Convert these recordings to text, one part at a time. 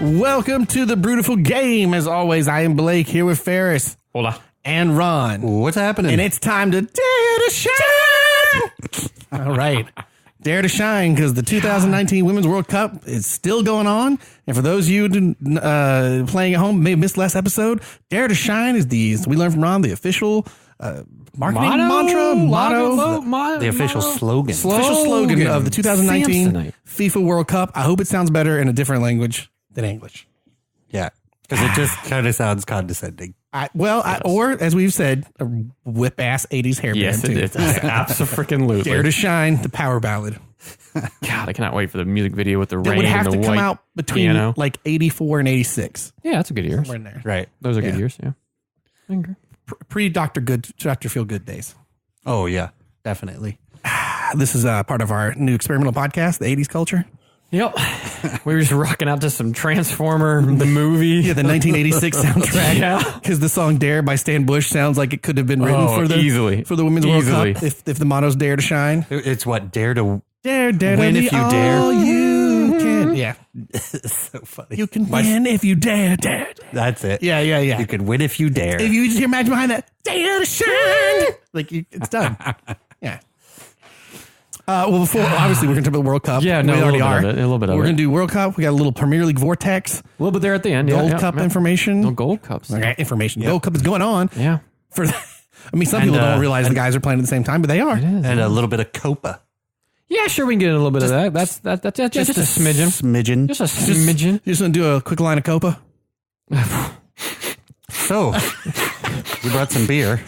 Welcome to the Brewtiful Game. As always, I am Blake here with Ferris. Hola. And Ron. What's happening? And it's time to dare to shine. All right. Dare to shine because the 2019 Women's World Cup is still going on. And for those of you playing at home, may have missed last episode, Dare to Shine is we learned from Ron, the official marketing motto, the official slogan. Official slogan of the 2019 FIFA World Cup. I hope it sounds better in a different language than English. Yeah, because it just kind of sounds condescending. Or as we've said, a whip ass 80s hairband. Yes, it is. Absolutely. Dare to Shine, the power ballad. God, I cannot wait for the music video with the rain. It would have and the to come white out between piano. like 84 and 86. Yeah, that's a good year. Somewhere in there. Right. Those are good years. Yeah. I agree. Pre Dr. Feel Good days. Oh yeah, definitely. This is part of our new experimental podcast, the 80s culture. Yep. We were just rocking out to some Transformer, the movie. Yeah, the 1986 soundtrack. Yeah. Because the song Dare by Stan Bush sounds like it could have been written for the Women's World Cup if the motto's Dare to Shine. It's what? Dare to Dare win if you dare. All you can. Yeah. It's so funny. You can win if you dare. That's it. Yeah. You can win if you dare. If you just hear Magic behind that, Dare to Shine. It's done. Yeah. Before, obviously, we're going to talk about the World Cup. Yeah, no, a little bit of it. We're going to do World Cup. We got a little Premier League Vortex. A little bit there at the end. Gold Cup information. No Gold Cups. Okay, information. Gold Cup is going on. Yeah. Some people don't realize the guys are playing at the same time, but they are. And a little bit of Copa. Yeah, sure, we can get a little bit of that. That's just a smidgen. Just a smidgen. You're just going to do a quick line of Copa? So, we brought some beer.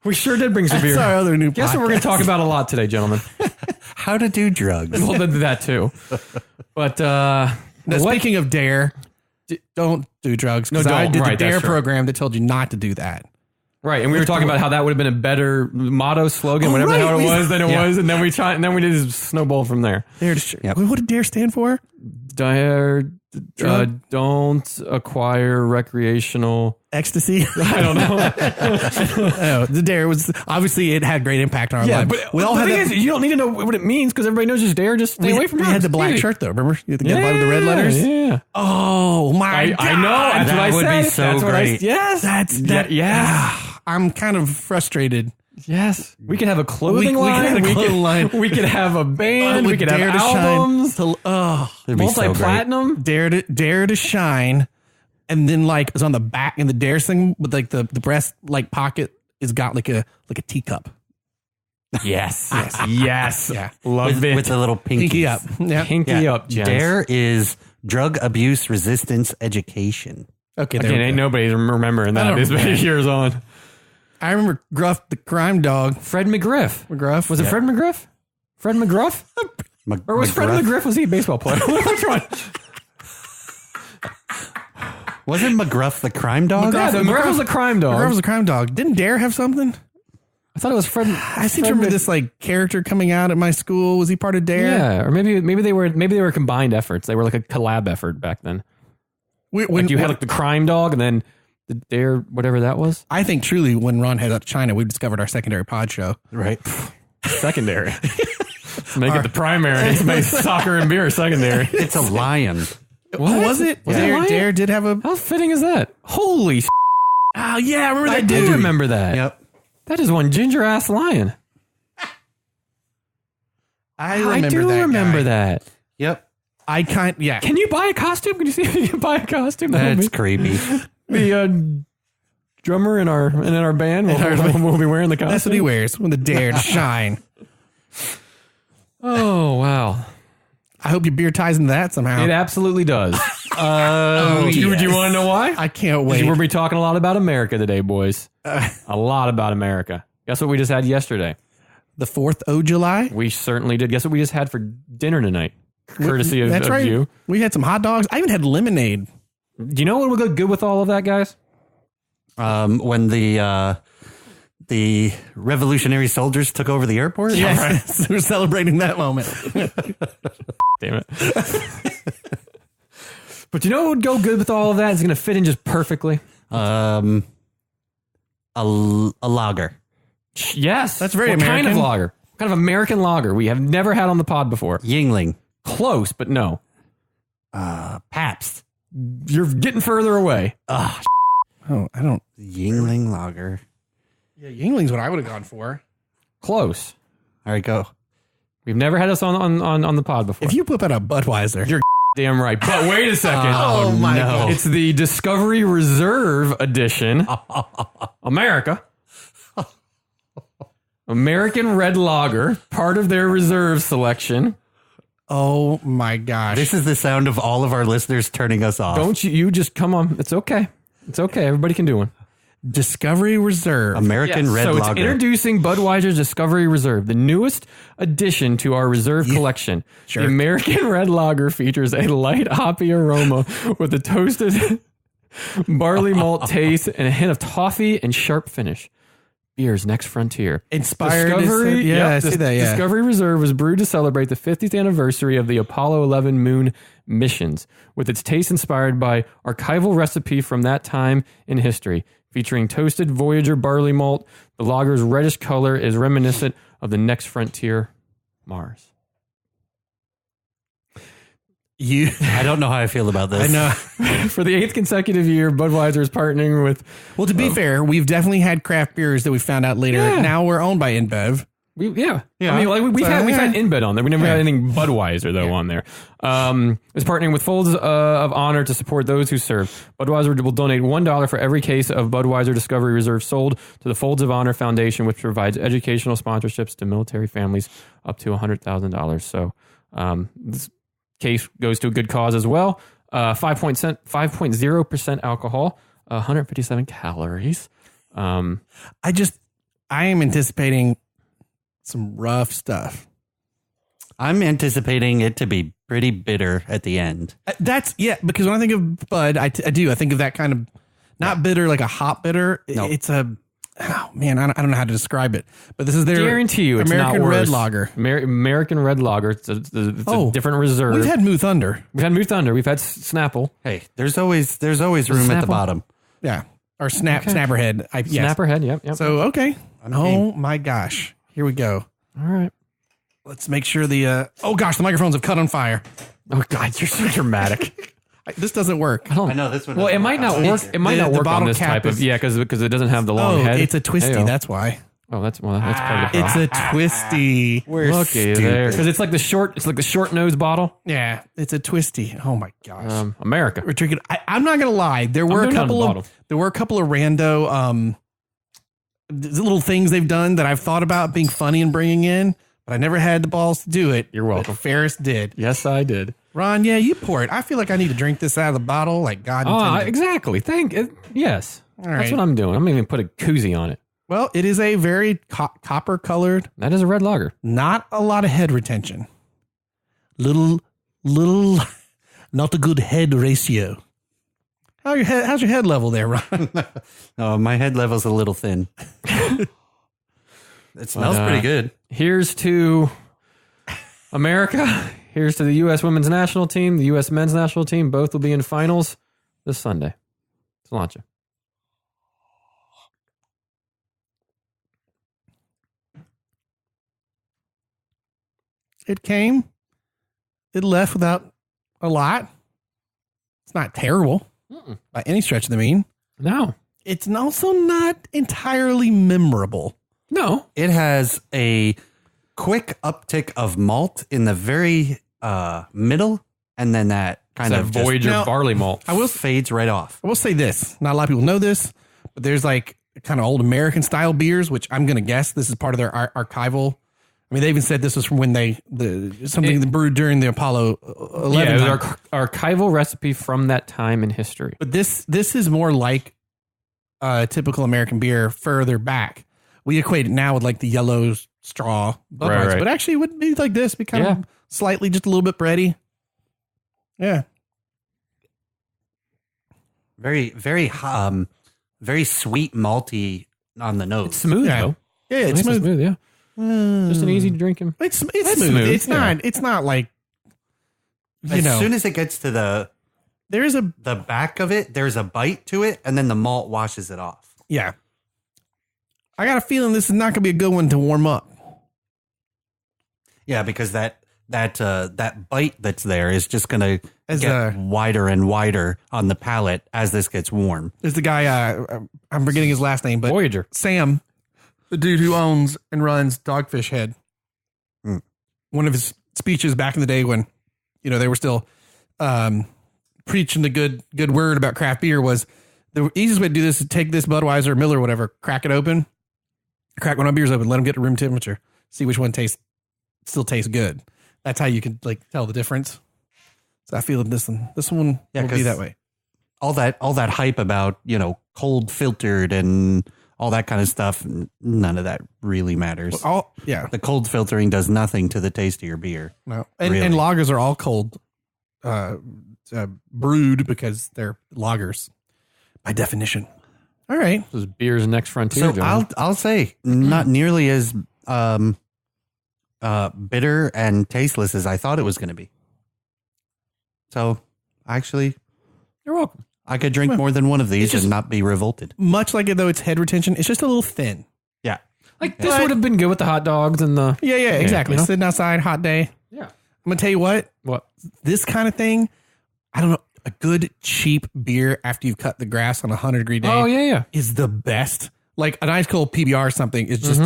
We sure did bring some beer. That's our other new Guess what we're going to talk about a lot today, gentlemen? How to do drugs. We'll do that too. But now, speaking of Dare, don't do drugs. Because I did the Dare program that told you not to do that. Right, and we were talking about how that would have been a better motto, slogan, whatever the hell it was, than it was, and then we did snowball from there. Dare to What did Dare stand for? Dare, don't acquire recreational ecstasy. I don't know. The Dare was obviously it had great impact on our life. But we all the thing is, you don't need to know what it means because everybody knows just Dare. Just stay away from it. We had the black shirt though. Remember the guy with the red letters? Yeah. Oh my God! I know. That's what I said. That would be so great. Yes. Yeah. I'm kind of frustrated. Yes. We could have a clothing line. We could have a band. We could have albums. Multi-platinum. Dare to Shine. And then it's on the back in the Dare thing with the breast pocket is got like a teacup. Yes. Yes. Yeah. Love it. With a little pinky up. Yeah. Pinky up, gents. Dare is drug abuse resistance education. Okay. Again, ain't nobody remembering that this many years on. I remember Gruff the crime dog. Fred McGriff. Was it Fred McGriff? Fred McGruff? Or was Fred McGriff, was he a baseball player? Which one? Wasn't McGruff the crime dog? McGruff was a crime dog. McGruff was a crime dog. Didn't Dare have something? I thought it was Fred. I seem to remember this character coming out at my school. Was he part of Dare? Yeah, or maybe they were combined efforts. They were like a collab effort back then. When you had the crime dog and then the Dare, whatever that was. I think truly when Ron headed out to China, we discovered our secondary pod show. Right. Secondary. Make it the primary. Make soccer and beer secondary. It's a lion. What was it? Dare did have a... How fitting is that? Holy Oh, yeah, I remember that dude. I do remember that. Yep. That is one ginger-ass lion. I do remember that. Yep. Yeah. Can you buy a costume? Can you see if you can buy a costume? That's creepy. The drummer in our band will be wearing the costume. That's what he wears when the Dare to Shine. Oh, wow. I hope your beer ties into that somehow. It absolutely does. Yes. Do you want to know why? I can't wait. We'll be talking a lot about America today, boys. A lot about America. Guess what we just had yesterday? The 4th of July? We certainly did. Guess what we just had for dinner tonight? Courtesy of That's right. you. We had some hot dogs. I even had lemonade. Do you know what would go good with all of that, guys? When the revolutionary soldiers took over the airport? Yes. Right. We're celebrating that moment. Damn it. But you know what would go good with all of that? It's going to fit in just perfectly. A lager. Yes. That's very American. American. Kind of lager. Kind of American lager we have never had on the pod before. Yingling. Close, but no. Pabst. You're getting further away. Oh, I don't. Yingling Lager. Yeah, Yingling's what I would have gone for. Close. All right, go. We've never had this on the pod before. If you whip out a Budweiser, You're damn right. But wait a second. Oh, my God. It's the Discovery Reserve edition. American Red Lager, part of their reserve selection. oh my gosh. This is the sound of all of our listeners turning us off. Don't you just come on. It's okay. It's okay. Everybody can do one. Discovery Reserve. American Red so Lager. it's introducing Budweiser's Discovery Reserve, the newest addition to our reserve collection. Sure. The American Red Lager features a light hoppy aroma with a toasted barley malt taste and a hint of toffee and sharp finish. Beer's next frontier. Inspired. Discovery, Yeah, I see that. Yeah. Discovery Reserve was brewed to celebrate the 50th anniversary of the Apollo 11 moon missions, with its taste inspired by archival recipe from that time in history. Featuring toasted Voyager barley malt, the lager's reddish color is reminiscent of the next frontier, Mars. I don't know how I feel about this. I know. For the 8th consecutive year, Budweiser is partnering with... Well, to be fair, we've definitely had craft beers that we found out later. Yeah. Now we're owned by InBev. Yeah. I mean, like we've had InBev on there. We never had anything Budweiser though on there. It's partnering with Folds of Honor to support those who serve. Budweiser will donate $1 for every case of Budweiser Discovery Reserve sold to the Folds of Honor Foundation, which provides educational sponsorships to military families up to $100,000. So this case goes to a good cause as well. 5.0% alcohol, 157 calories. I am anticipating some rough stuff. I'm anticipating it to be pretty bitter at the end. Because when I think of Bud, I think of that kind of not bitter like a hop bitter. No. It's a I don't know how to describe it, but this is their Guarantee you it's American not worse. Red Lager. American Red Lager. It's a different reserve. We've had Moo Thunder. We've had Moo Thunder. We've had Snapple. Hey, there's always room at the bottom. Yeah. Or Snapperhead. Yes. Snapperhead. Yep. So, okay. Oh my gosh. Here we go. All right. Let's make sure the the microphones have cut on fire. Oh God, you're so dramatic. This doesn't work. I know this one. Well, it might not work. It might not work on bottle this cap type of because it doesn't have the long head. It's a twisty. Hey-o. That's why. Oh, that's part of the problem. It's a twisty. Looky there, because it's like the short nose bottle. Yeah, it's a twisty. Oh my gosh. America. We're drinking. I'm not gonna lie. There were a couple of rando little things they've done that I've thought about being funny and bringing in, but I never had the balls to do it. You're welcome. But Ferris did. Yes, I did. Ron, yeah, you pour it. I feel like I need to drink this out of the bottle, like God intended. Exactly. Yes. All right. That's what I'm doing. I'm even put a koozie on it. Well, it is a very copper colored. That is a red lager. Not a lot of head retention. Little, not a good head ratio. How's your head level there, Ron? Oh, my head level's a little thin. It smells pretty good. Here's to America. Here's to the U.S. women's national team, the U.S. men's national team. Both will be in finals this Sunday. Cilantro. It came. It left without a lot. It's not terrible by any stretch of the mean. No. It's also not entirely memorable. No. It has a quick uptick of malt in the very middle, and then that kind of Voyager barley malt. fades right off. I will say this. Not a lot of people know this, but there's like kind of old American style beers, which I'm going to guess this is part of their archival. I mean, they even said this was from when they brewed during the Apollo 11. Yeah, it was our archival recipe from that time in history. But this is more like a typical American beer further back. We equate it now with like the yellow straw Budweiser, right. but actually it wouldn't be like this. Be kind of slightly, just a little bit bready. Yeah. Very, very, very sweet malty on the nose. It's smooth though. Yeah, it's smooth. Yeah. Just an easy drinking. It's smooth. It's not like as soon as it gets to the back of it, there's a bite to it, and then the malt washes it off. Yeah. I got a feeling this is not going to be a good one to warm up. Yeah, because that that bite that's there is just going to get wider and wider on the palate as this gets warm. There's the guy, I'm forgetting his last name, but Voyager. Sam, the dude who owns and runs Dogfish Head. One of his speeches back in the day when, they were still preaching the good word about craft beer was the easiest way to do this is take this Budweiser, Miller, whatever, crack it open, crack one of my beers open, let them get to room temperature, see which one still tastes good. That's how you can tell the difference. So I feel that this one will be that way. All that hype about, cold filtered and all that kind of stuff, none of that really matters. The cold filtering does nothing to the taste of your beer. No. And lagers are all cold brewed because they're lagers by definition. All right. This is beer's next frontier. So I'll say not nearly as bitter and tasteless as I thought it was going to be. So actually, you're welcome. I could drink more than one of these and not be revolted. Much like it, though, it's head retention. It's just a little thin. Yeah. This would have been good with the hot dogs and the... Yeah, exactly. Sitting outside, hot day. Yeah. I'm going to tell you what. What? This kind of thing, I don't know, a good, cheap beer after you've cut the grass on a 100-degree day. Oh, yeah. Is the best. Like a nice cold PBR or something is just...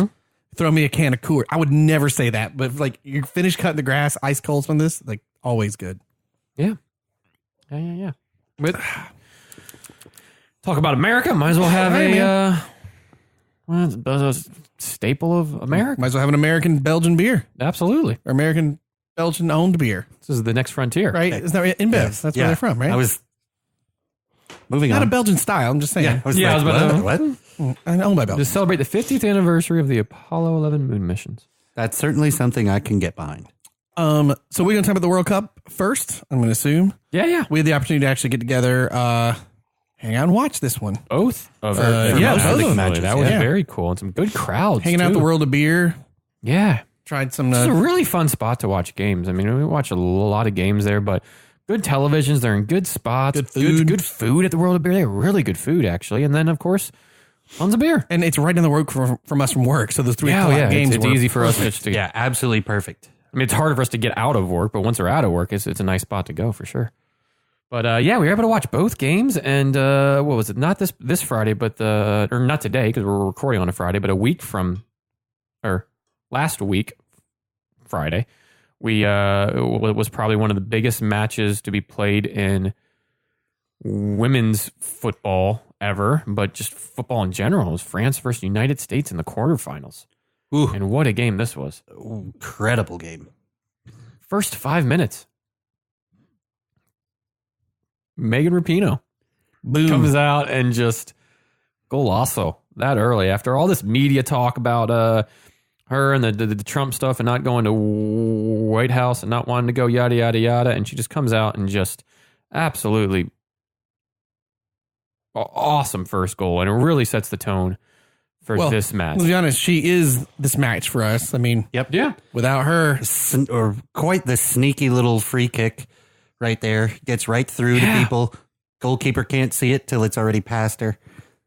Throw me a can of Coors. I would never say that, but you're finished cutting the grass, ice cold from this, always good. Yeah. But talk about America. Might as well have a staple of America. Might as well have an American Belgian beer. Absolutely. Or American Belgian owned beer. This is the next frontier. Right? Isn't that right? InBev. Yes. That's where they're from, right? I was moving on. Not a Belgian style. I'm just saying. I was about to, what? I own by Belgium. To celebrate the 50th anniversary of the Apollo 11 moon missions. That's certainly something I can get behind. So we're going to talk about the World Cup first, I'm going to assume. Yeah. We had the opportunity to actually get together, hang out and watch this one. Both of both of them. Matches. That was very cool. And some good crowds, hanging out the World of Beer. Yeah. Tried some... It's a really fun spot to watch games. I mean, we watch a lot of games there, but good televisions. They're in good spots. Good food. Good food at the World of Beer. They have really good food, actually. And then, of course... tons of beer. And it's right down the road from us from work. So those 3 o'clock games it's easy for us to get. Yeah, absolutely perfect. I mean, it's harder for us to get out of work, but once we're out of work, it's a nice spot to go for sure. But we were able to watch both games. And what was it? Not this Friday, but or not today because we're recording on a Friday, but last week, Friday, it was probably one of the biggest matches to be played in women's football ever, but just football in general. It was France versus United States in the quarterfinals. Ooh. And what a game this was. Incredible game. First 5 minutes. Megan Rapinoe comes out and just golazo that early after all this media talk about her and the Trump stuff and not going to White House and not wanting to go yada, yada, yada. And she just comes out and just absolutely awesome first goal. And it really sets the tone for this match. To be honest, she is this match for us. I mean, yeah. Without her, or quite the sneaky little free kick right there, gets right through to people. Goalkeeper can't see it till it's already past her.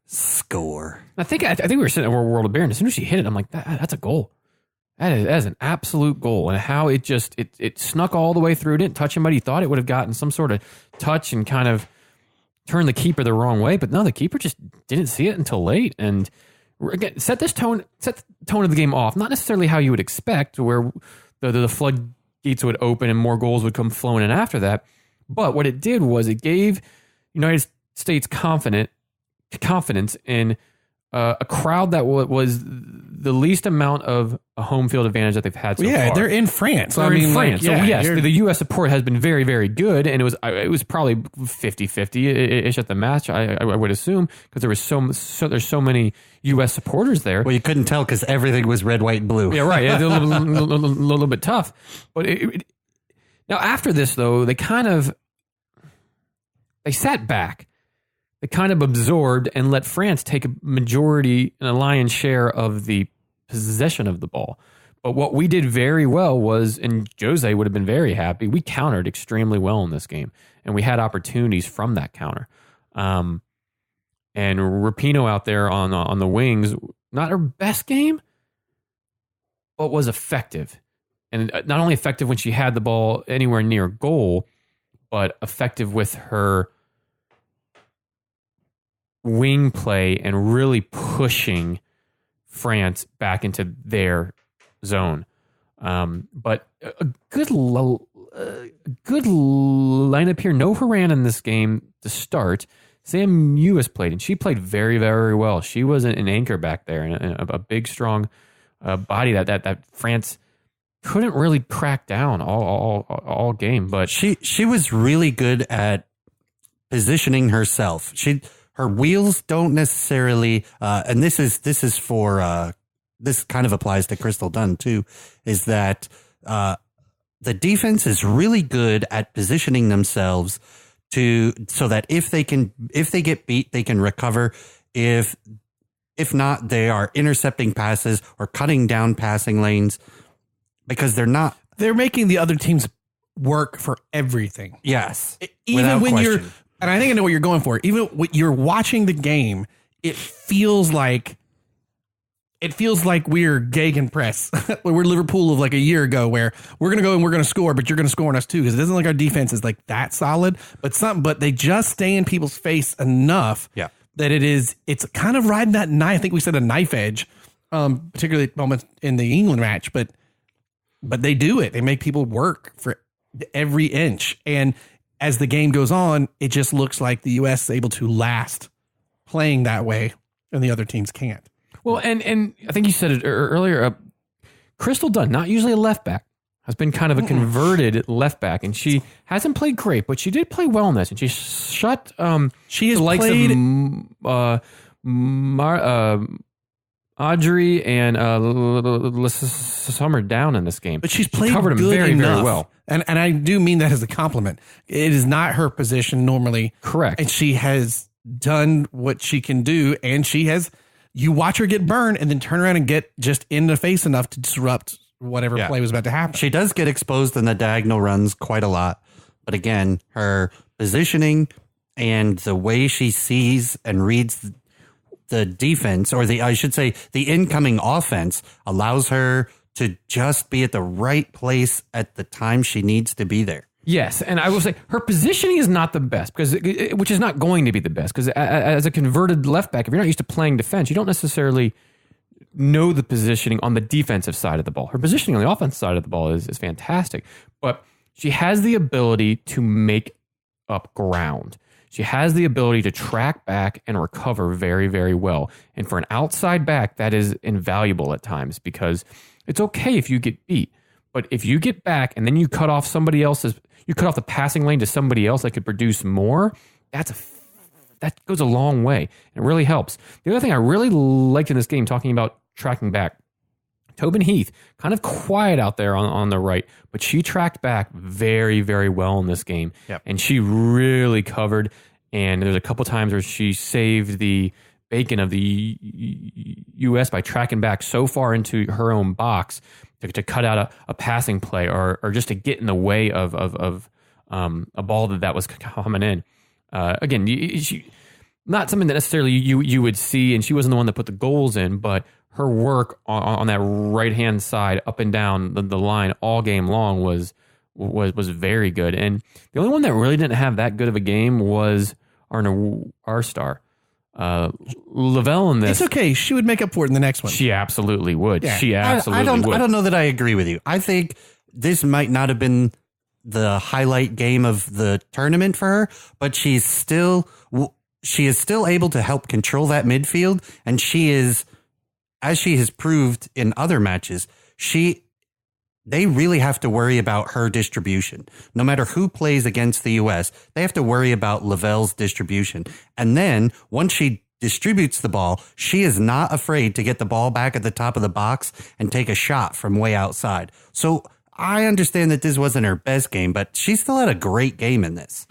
Score. I think we were sitting at World of Beer, and as soon as she hit it, I'm like, that's a goal. That is an absolute goal. And how it just it snuck all the way through. It didn't touch anybody. You thought it would have gotten some sort of touch and kind of turned the keeper the wrong way, but no, the keeper just didn't see it until late. And again, set the tone of the game off. Not necessarily how you would expect, where the floodgates would open and more goals would come flowing in after that. But what it did was it gave United States confidence in a crowd that was the least amount of a home field advantage that they've had so far. They're in France. They're in France. So yes, the U.S. support has been very, very good, and it was probably 50-50-ish at the match, I would assume, because there's so many U.S. supporters there. Well, you couldn't tell because everything was red, white, and blue. Yeah, right. It's a little bit tough. But now after this, though, they sat back. They kind of absorbed and let France take a majority and a lion's share of the possession of the ball. But what we did very well was, and Jose would have been very happy, we countered extremely well in this game. And we had opportunities from that counter. And Rapinoe out there on the wings, not her best game, but was effective. And not only effective when she had the ball anywhere near goal, but effective with her wing play and really pushing France back into their zone. But a good lineup here. No Haran in this game to start. Sam Ewis played, and she played very, very well. She was an anchor back there, and a big, strong body that France couldn't really crack down all game. But she was really good at positioning herself. Her wheels don't necessarily, and this is for this kind of applies to Crystal Dunn too, is that the defense is really good at positioning themselves so that if they get beat, they can recover. If not, they are intercepting passes or cutting down passing lanes because they're making the other teams work for everything. Yes. Even when question. And I think I know what you're going for. Even when you're watching the game, it feels like we're gegenpress. We're Liverpool of like a year ago, where we're going to go and we're going to score, but you're going to score on us too. Because it doesn't look like our defense is like that solid, but they just stay in people's face enough that it's kind of riding that knife. I think we said a knife edge, particularly moments in the England match, but they do it. They make people work for every inch. And as the game goes on, it just looks like the U.S. is able to last playing that way and the other teams can't. Well, and I think you said it earlier, Crystal Dunn, not usually a left back, has been kind of a converted left back, and she hasn't played great, but she did play well in this, and she shut she has the likes played of Audrey and Summer down in this game. But she's played covered them very, very well. And I do mean that as a compliment. It is not her position normally. Correct. And she has done what she can do, and you watch her get burned and then turn around and get just in the face enough to disrupt whatever play was about to happen. She does get exposed in the diagonal runs quite a lot. But again, her positioning and the way she sees and reads the defense, or I should say the incoming offense, allows her to just be at the right place at the time she needs to be there. Yes, and I will say her positioning is not the best, which is not going to be the best, because as a converted left back, if you're not used to playing defense, you don't necessarily know the positioning on the defensive side of the ball. Her positioning on the offensive side of the ball is fantastic, but she has the ability to make up ground. She has the ability to track back and recover very, very well. And for an outside back, that is invaluable at times, because it's okay if you get beat. But if you get back and then you cut off you cut off the passing lane to somebody else that could produce more, that goes a long way. It really helps. The other thing I really liked in this game, talking about tracking back, Tobin Heath, kind of quiet out there on the right, but she tracked back very, very well in this game. Yep. And she really covered. And there's a couple times where she saved the bacon of the U.S. by tracking back so far into her own box to cut out a passing play or just to get in the way of a ball that was coming in. Again, she, not something that necessarily you would see, and she wasn't the one that put the goals in, but her work on that right-hand side, up and down the line all game long was very good. And the only one that really didn't have that good of a game was our star. Lavelle in this. It's okay. She would make up for it in the next one. She absolutely would. Yeah. She absolutely would. I don't know that I agree with you. I think this might not have been the highlight game of the tournament for her, but she is still able to help control that midfield, and she is, as she has proved in other matches, they really have to worry about her distribution. No matter who plays against the U.S., they have to worry about Lavelle's distribution. And then once she distributes the ball, she is not afraid to get the ball back at the top of the box and take a shot from way outside. So I understand that this wasn't her best game, but she still had a great game in this.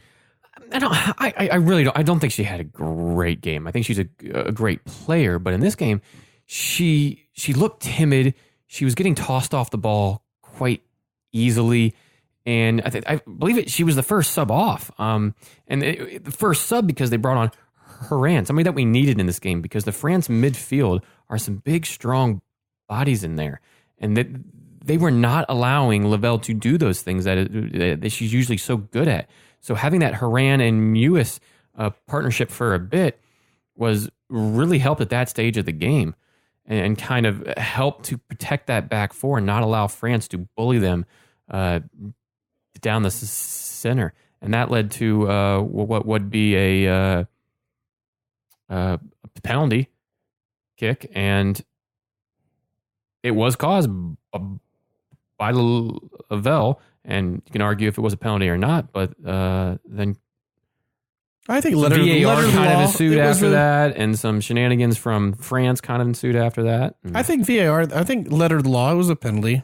I really don't. I don't think she had a great game. I think she's a great player, but in this game, she looked timid. She was getting tossed off the ball quite easily, and I believe she was the first sub off, and the first sub because they brought on Haran, somebody that we needed in this game, because the France midfield are some big, strong bodies in there, and they were not allowing Lavelle to do those things that she's usually so good at. So having that Haran and Mewis partnership for a bit was really helped at that stage of the game and kind of helped to protect that back four and not allow France to bully them down the center. And that led to what would be a penalty kick, and it was caused by Lavelle, and you can argue if it was a penalty or not, but then I think VAR kind of ensued after that. that, and some shenanigans from France kind of ensued after that. I think letter of the law was a penalty.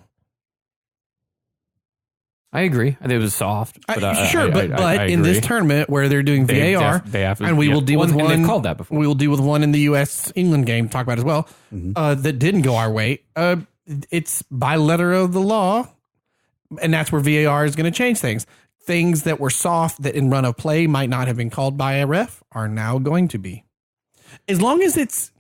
I agree. I think it was soft. But but in this tournament where they're doing VAR, and we will deal with one. They've called that before. We will deal with one in the U.S. England game. Talk about it as well. That didn't go our way. It's by letter of the law, and that's where VAR is going to change things. Things that were soft that in run of play might not have been called by a ref are now going to be, as long as it's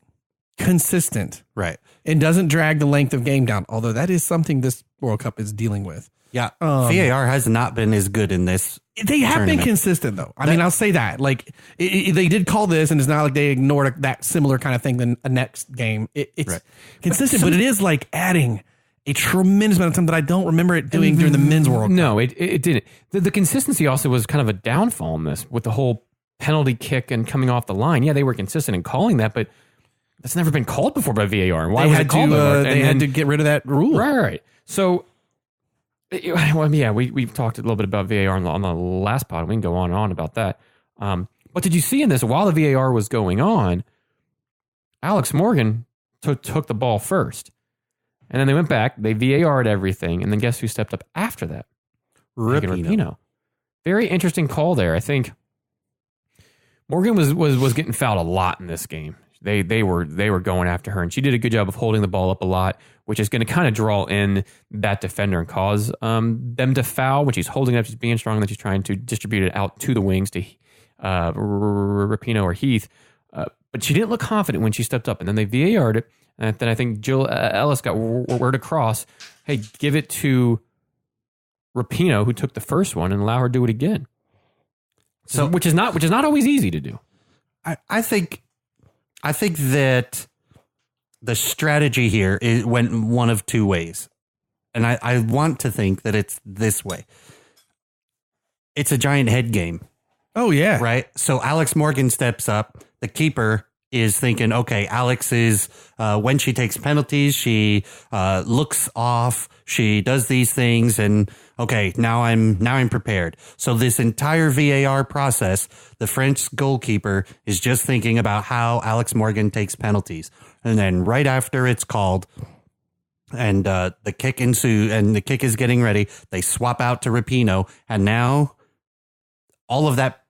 consistent, right, and doesn't drag the length of game down. Although that is something this World Cup is dealing with. Yeah, VAR has not been as good in this. They have been consistent, though. I mean, I'll say that. Like, they did call this, and it's not like they ignored that similar kind of thing than a next game. It's consistent, but it is like adding a tremendous amount of time that I don't remember it doing during the men's World Cup. No, it didn't. The consistency also was kind of a downfall in this with the whole penalty kick and coming off the line. Yeah, they were consistent in calling that, but that's never been called before by VAR. And why was it called? They had to get rid of that rule. Right. So, well, yeah, we've talked a little bit about VAR on the last pod. We can go on and on about that. But did you see in this, while the VAR was going on, Alex Morgan took the ball first. And then they went back, they VAR'd everything, and then guess who stepped up after that? Rapinoe. Very interesting call there. I think Morgan was getting fouled a lot in this game. They were going after her, and she did a good job of holding the ball up a lot, which is going to kind of draw in that defender and cause them to foul. When she's holding it up, she's being strong, and then she's trying to distribute it out to the wings to Rapinoe or Heath. But she didn't look confident when she stepped up, and then they VAR'd it. And then I think Jill Ellis got word across, hey, give it to Rapinoe, who took the first one, and allow her to do it again. So, which is not always easy to do. I think that the strategy here went one of two ways. And I want to think that it's this way. It's a giant head game. Oh, yeah. Right? So Alex Morgan steps up. The keeper is thinking, okay, Alex is, when she takes penalties, she looks off, she does these things, and okay, now I'm prepared. So this entire VAR process, the French goalkeeper is just thinking about how Alex Morgan takes penalties. And then right after it's called, and the kick ensues, and the kick is getting ready, they swap out to Rapinoe, and now all that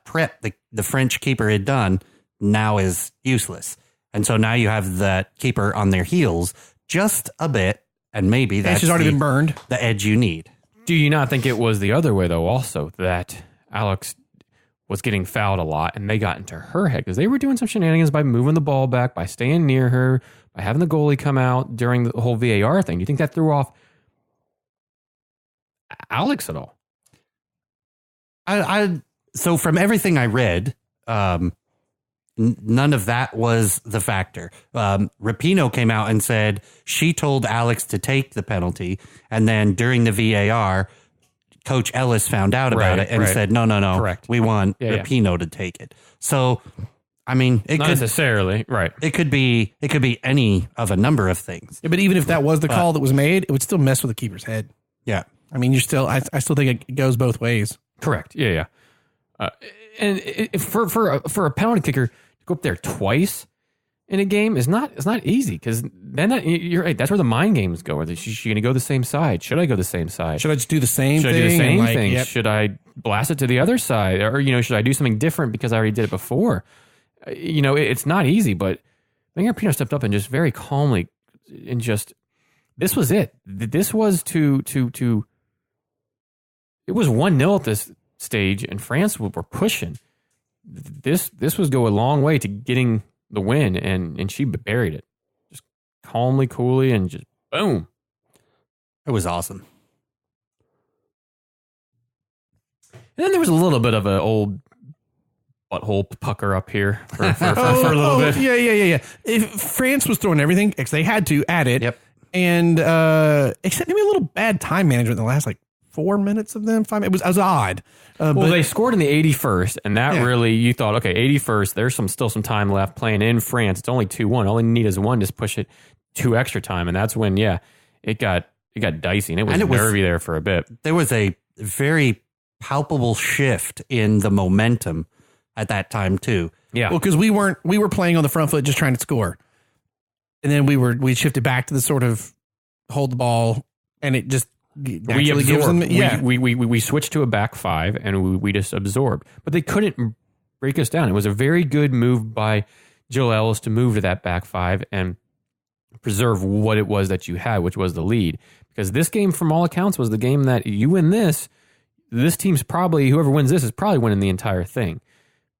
prep the French keeper had done now is useless. And so now you have the keeper on their heels just a bit, and maybe that's she's already been burned. The edge you need. Do you not think it was the other way, though, also, that Alex was getting fouled a lot, and they got into her head? Because they were doing some shenanigans by moving the ball back, by staying near her, by having the goalie come out during the whole VAR thing. Do you think that threw off Alex at all? So from everything I read, none of that was the factor. Rapinoe came out and said she told Alex to take the penalty, and then during the VAR, Coach Ellis found out about it and said, no, correct. We want Rapinoe to take it. So, I mean, not necessarily, right? It could be any of a number of things. Yeah, but even if that was the call that was made, it would still mess with the keeper's head. Yeah, I mean, I still think it goes both ways. Correct. Yeah. And for a penalty kicker to go up there twice in a game is not easy, because then you're right. That's where the mind games go. Is she going to go the same side? Should I go the same side? Should I just do the same thing? Should I do the same thing? Yep. Should I blast it to the other side? Or, should I do something different because I already did it before? It's not easy, but Megan Rapinoe stepped up and just very calmly and just, this was it. This was it was 1-0 at this stage, and France were pushing. This was go a long way to getting the win, and she buried it just calmly, coolly, and just boom. It was awesome. And then there was a little bit of an old butthole pucker up here for a little bit. Yeah. If France was throwing everything, because they had to, at it. Yep. And except maybe a little bad time management in the last 4 minutes of them. 5 minutes. It was odd. Well, but they scored in the 81st, and that really, you thought, okay, 81st, there's still some time left playing in France. It's only 2-1. All they need is one, just push it 2 extra time. And that's when, it got dicey, and it was nervy there for a bit. There was a very palpable shift in the momentum at that time too. Yeah. Well, because we were playing on the front foot just trying to score. And then we shifted back to the sort of hold the ball, and it just naturally gives them. Yeah. We switched to a back five, and we just absorbed. But they couldn't break us down. It was a very good move by Jill Ellis to move to that back five and preserve what it was that you had, which was the lead. Because this game, from all accounts, was the game that you win this team's probably, whoever wins this is probably winning the entire thing.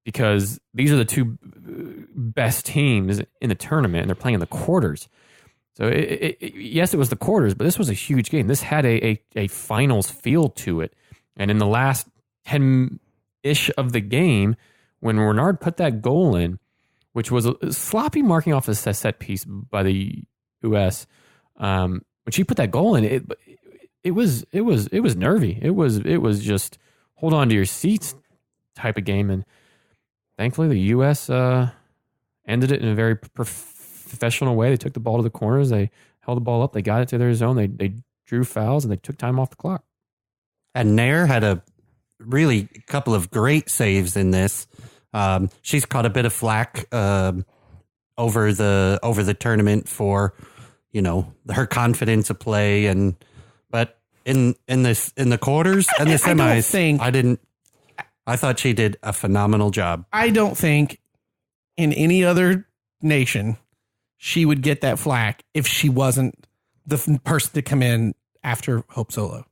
Because these are the two best teams in the tournament, and they're playing in the quarters. So, yes, it was the quarters, but this was a huge game. This had a finals feel to it. And in the last 10-ish of the game, when Renard put that goal in, which was a sloppy marking off a set piece by the U.S., when she put that goal in, it was nervy. It was just hold on to your seats type of game. And thankfully, the U.S. ended it in a very professional way. They took the ball to the corners. They held the ball up. They got it to their zone. They drew fouls, and they took time off the clock. And Nair had a really couple of great saves in this. She's caught a bit of flack over the tournament for, her confidence of play, but in the quarters and the semis, I thought she did a phenomenal job. I don't think in any other nation she would get that flack if she wasn't the person to come in after Hope Solo.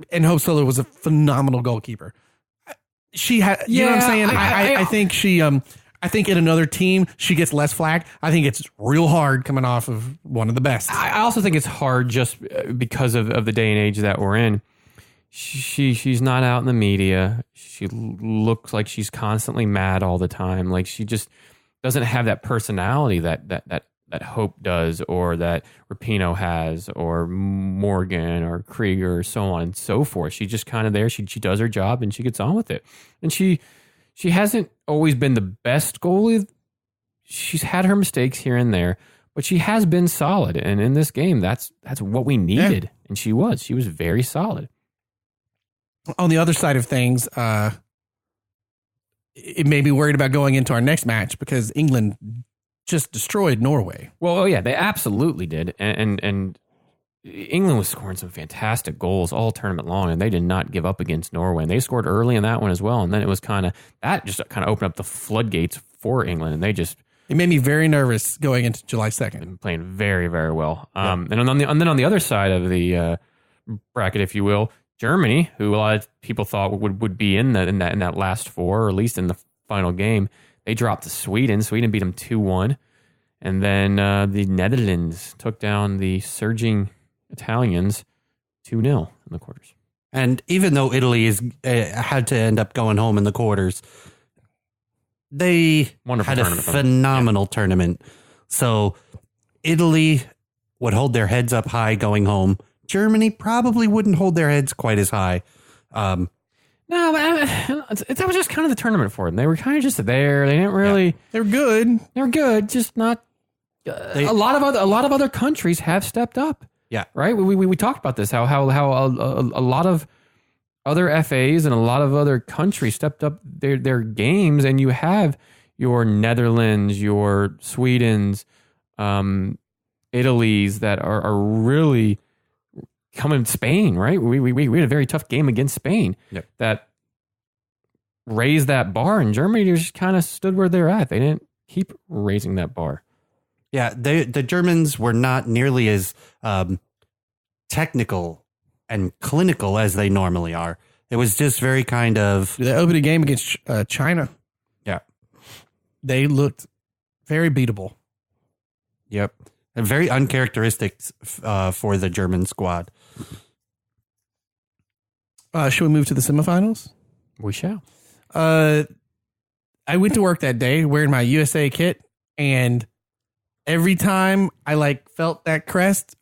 And Hope Solo was a phenomenal goalkeeper. She had, you know what I'm saying? I think I think in another team she gets less flack. I think it's real hard coming off of one of the best. I also think it's hard just because of the day and age that we're in. She's not out in the media. She looks like she's constantly mad all the time. Like she just doesn't have that personality that Hope does, or that Rapinoe has, or Morgan or Krieger, or so on and so forth. She's just kind of there. She does her job and she gets on with it. And she hasn't always been the best goalie. She's had her mistakes here and there, but she has been solid. And in this game, that's what we needed. Yeah. And she was very solid. On the other side of things, it made me worried about going into our next match because England just destroyed Norway. Well, yeah, they absolutely did. And England was scoring some fantastic goals all tournament long, and they did not give up against Norway. And they scored early in that one as well. And then it was kind of opened up the floodgates for England. And it made me very nervous going into July 2nd. Playing very, very well. Yeah. And then on the other side of the bracket, if you will, Germany, who a lot of people thought would be in that last four, or at least in the final game, they dropped to Sweden. Sweden beat them 2-1. And then the Netherlands took down the surging Italians 2-0 in the quarters. And even though Italy had to end up going home in the quarters, they had a phenomenal tournament. So Italy would hold their heads up high going home. Germany probably wouldn't hold their heads quite as high. No, but that was just kind of the tournament for them. They were kind of just there. They didn't really. Yeah. They're good. They're good, just not. A lot of other countries have stepped up. Yeah, right. We talked about this. How a lot of other FAs and a lot of other countries stepped up their games, and you have your Netherlands, your Swedens, Italy's that are really coming. Spain, right? We had a very tough game against Spain. Yep. That raised that bar, and Germany just kind of stood where they're at. They didn't keep raising that bar. Yeah, the Germans were not nearly as technical and clinical as they normally are. It was just very kind of... They opened a game against China. Yeah. They looked very beatable. Yep. And very uncharacteristic for the German squad. Should we move to the semifinals? We shall. I went to work that day wearing my USA kit, and every time I felt that crest,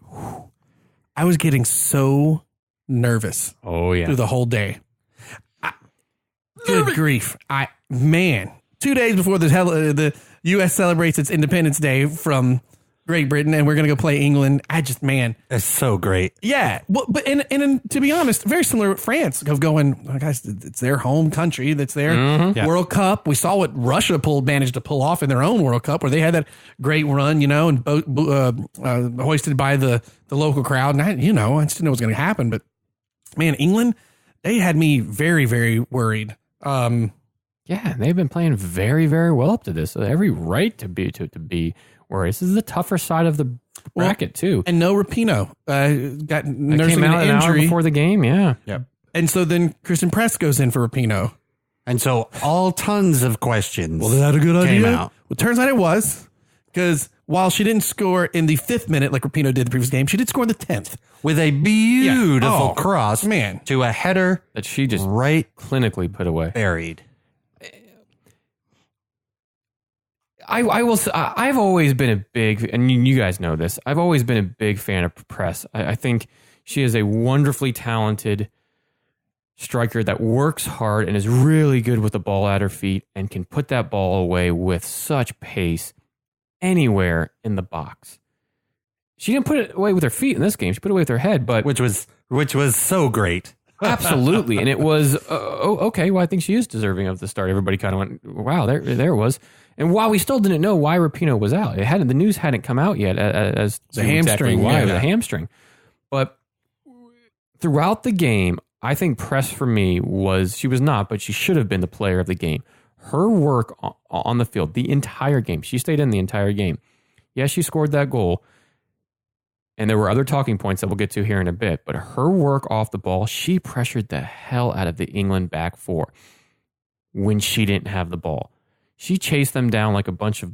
I was getting so nervous. Oh yeah, through the whole day. Good grief! 2 days before the U.S. celebrates its Independence Day from Great Britain, and we're going to go play England. It's so great. Yeah. Well, but and to be honest, very similar with France of going, oh, guys, it's their home country. That's their World Cup. We saw what Russia managed to pull off in their own World Cup, where they had that great run, and hoisted by the local crowd. And I just didn't know what was going to happen. But man, England, they had me very, very worried. Yeah, they've been playing very, very well up to this. So every right to be worried. This is the tougher side of the bracket too. And no Rapinoe got nursing came out an injury hour before the game. Yeah. Yep. And so then Christian Press goes in for Rapinoe. And so all tons of questions. Well, is that a good idea? Out. Well, it turns out it was, because while she didn't score in the 5th minute like Rapinoe did the previous game, she did score in the 10th. With a beautiful cross to a header that she just clinically put away. Buried. I will. I've always been a big, and you guys know this. I've always been a big fan of Press. I think she is a wonderfully talented striker that works hard and is really good with the ball at her feet and can put that ball away with such pace anywhere in the box. She didn't put it away with her feet in this game. She put it away with her head, but which was so great. Absolutely, and it was okay. Well, I think she is deserving of the start. Everybody kind of went, "Wow, there it was." And while we still didn't know why Rapinoe was out, the news hadn't come out yet as the hamstring. Exactly why the hamstring. But throughout the game, I think Press for me she was not, but she should have been the player of the game. Her work on the field, the entire game, she stayed in the entire game. Yes, she scored that goal. And there were other talking points that we'll get to here in a bit. But her work off the ball, she pressured the hell out of the England back four when she didn't have the ball. She chased them down like a bunch of,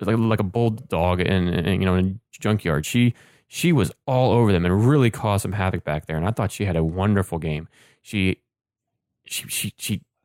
like a bulldog in a junkyard. She was all over them and really caused some havoc back there. And I thought she had a wonderful game. She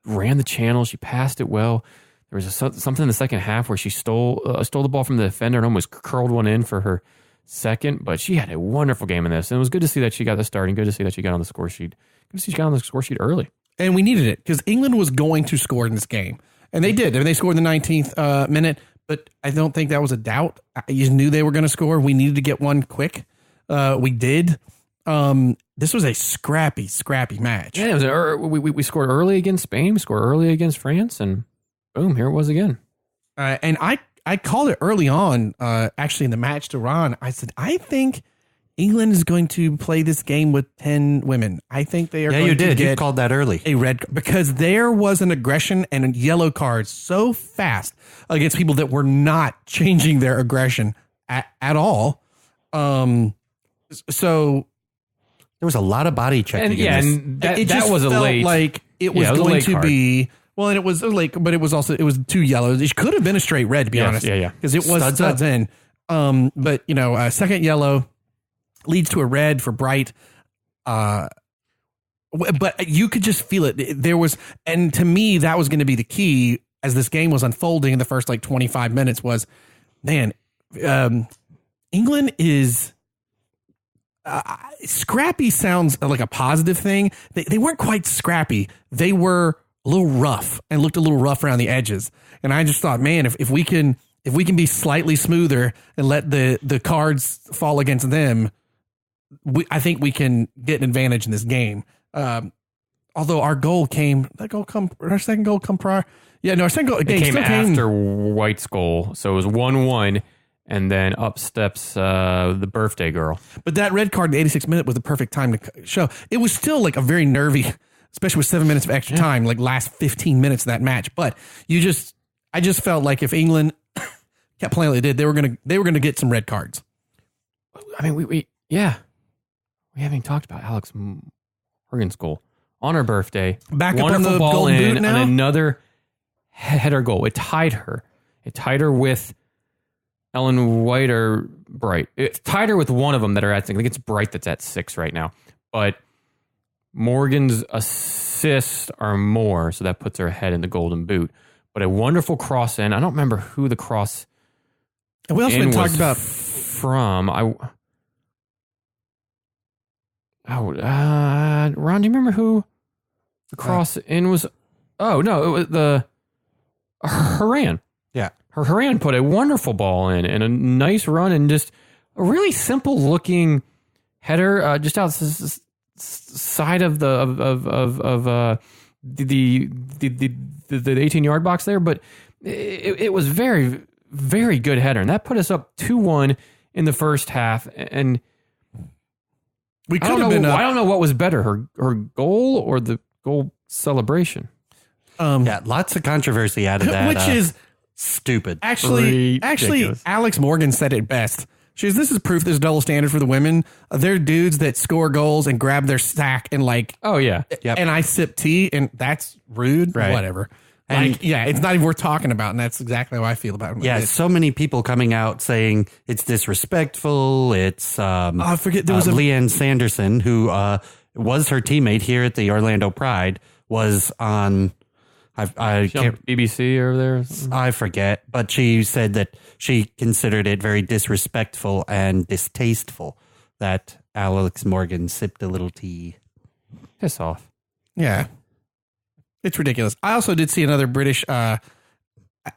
ran the channel. She passed it well. There was something in the second half where she stole the ball from the defender and almost curled one in for her second. But she had a wonderful game in this. And it was good to see that she got the start and good to see that she got on the score sheet. Good to see she got on the score sheet early. And we needed it because England was going to score in this game. And they did. I mean, they scored in the 19th minute, but I don't think that was a doubt. You knew they were going to score. We needed to get one quick. We did. This was a scrappy match. Yeah, we scored early against Spain. We scored early against France, and boom, here it was again. And I called it early on, actually in the match to Ron. I said, I think England is going to play this game with 10 women. I think they are going to get you called that early. A red, because there was an aggression and a yellow card so fast against people that were not changing their aggression at all. So there was a lot of body checking. And that was a late, like it was going to card. be. Well, and it was like, but it was 2 yellows. It could have been a straight red, to be honest. Yeah. Because it was studs in. But a second yellow leads to a red for Bright. But you could just feel it. There was, and to me, that was going to be the key as this game was unfolding in the first 25 minutes was, man, England is scrappy sounds like a positive thing. They weren't quite scrappy. They were a little rough and looked a little rough around the edges. And I just thought, man, if we can be slightly smoother and let the cards fall against them, I think we can get an advantage in this game. Although our second goal come prior. Yeah, no, our second goal came after White's goal. So it was 1-1, and then up steps the birthday girl. But that red card in the 86th minute was the perfect time to show. It was still like a very nervy, especially with 7 minutes of extra time, like last 15 minutes of that match. But I just felt like if England kept playing like they did, they were gonna get some red cards. I mean, we haven't talked about Alex Morgan's goal on her birthday. Back up on the golden boot now? On another header goal. It tied her. It tied her with Ellen White are Bright. It's tighter with one of them that are at, I think it's Bright that's at 6 right now. But Morgan's assists are more, so that puts her ahead in the Golden Boot. But a wonderful cross in. I don't remember who the cross and we also been talking about from. Ron, do you remember who the cross in was? Oh no, it was the Haran. Yeah, Haran put a wonderful ball in and a nice run and just a really simple looking header just outside of the 18-yard box there, but it was very, very good header, and that put us up 2-1 in the first half. And we could have been. I don't know what was better, her goal or the goal celebration. Lots of controversy out of that, which is stupid. Actually, Alex Morgan said it best. She goes, "This is proof there's double standard for the women. They're dudes that score goals and grab their sack and oh yeah, and I sip tea, and that's rude. Right. Whatever. And it's not even worth talking about, and that's exactly how I feel about it. Yeah, so many people coming out saying it's disrespectful. It's I forget there was Leanne Sanderson, who was her teammate here at the Orlando Pride, was on. I can't, BBC over there. I forget, but she said that she considered it very disrespectful and distasteful that Alex Morgan sipped a little tea. Piss off. Yeah. It's ridiculous. I also did see another British, I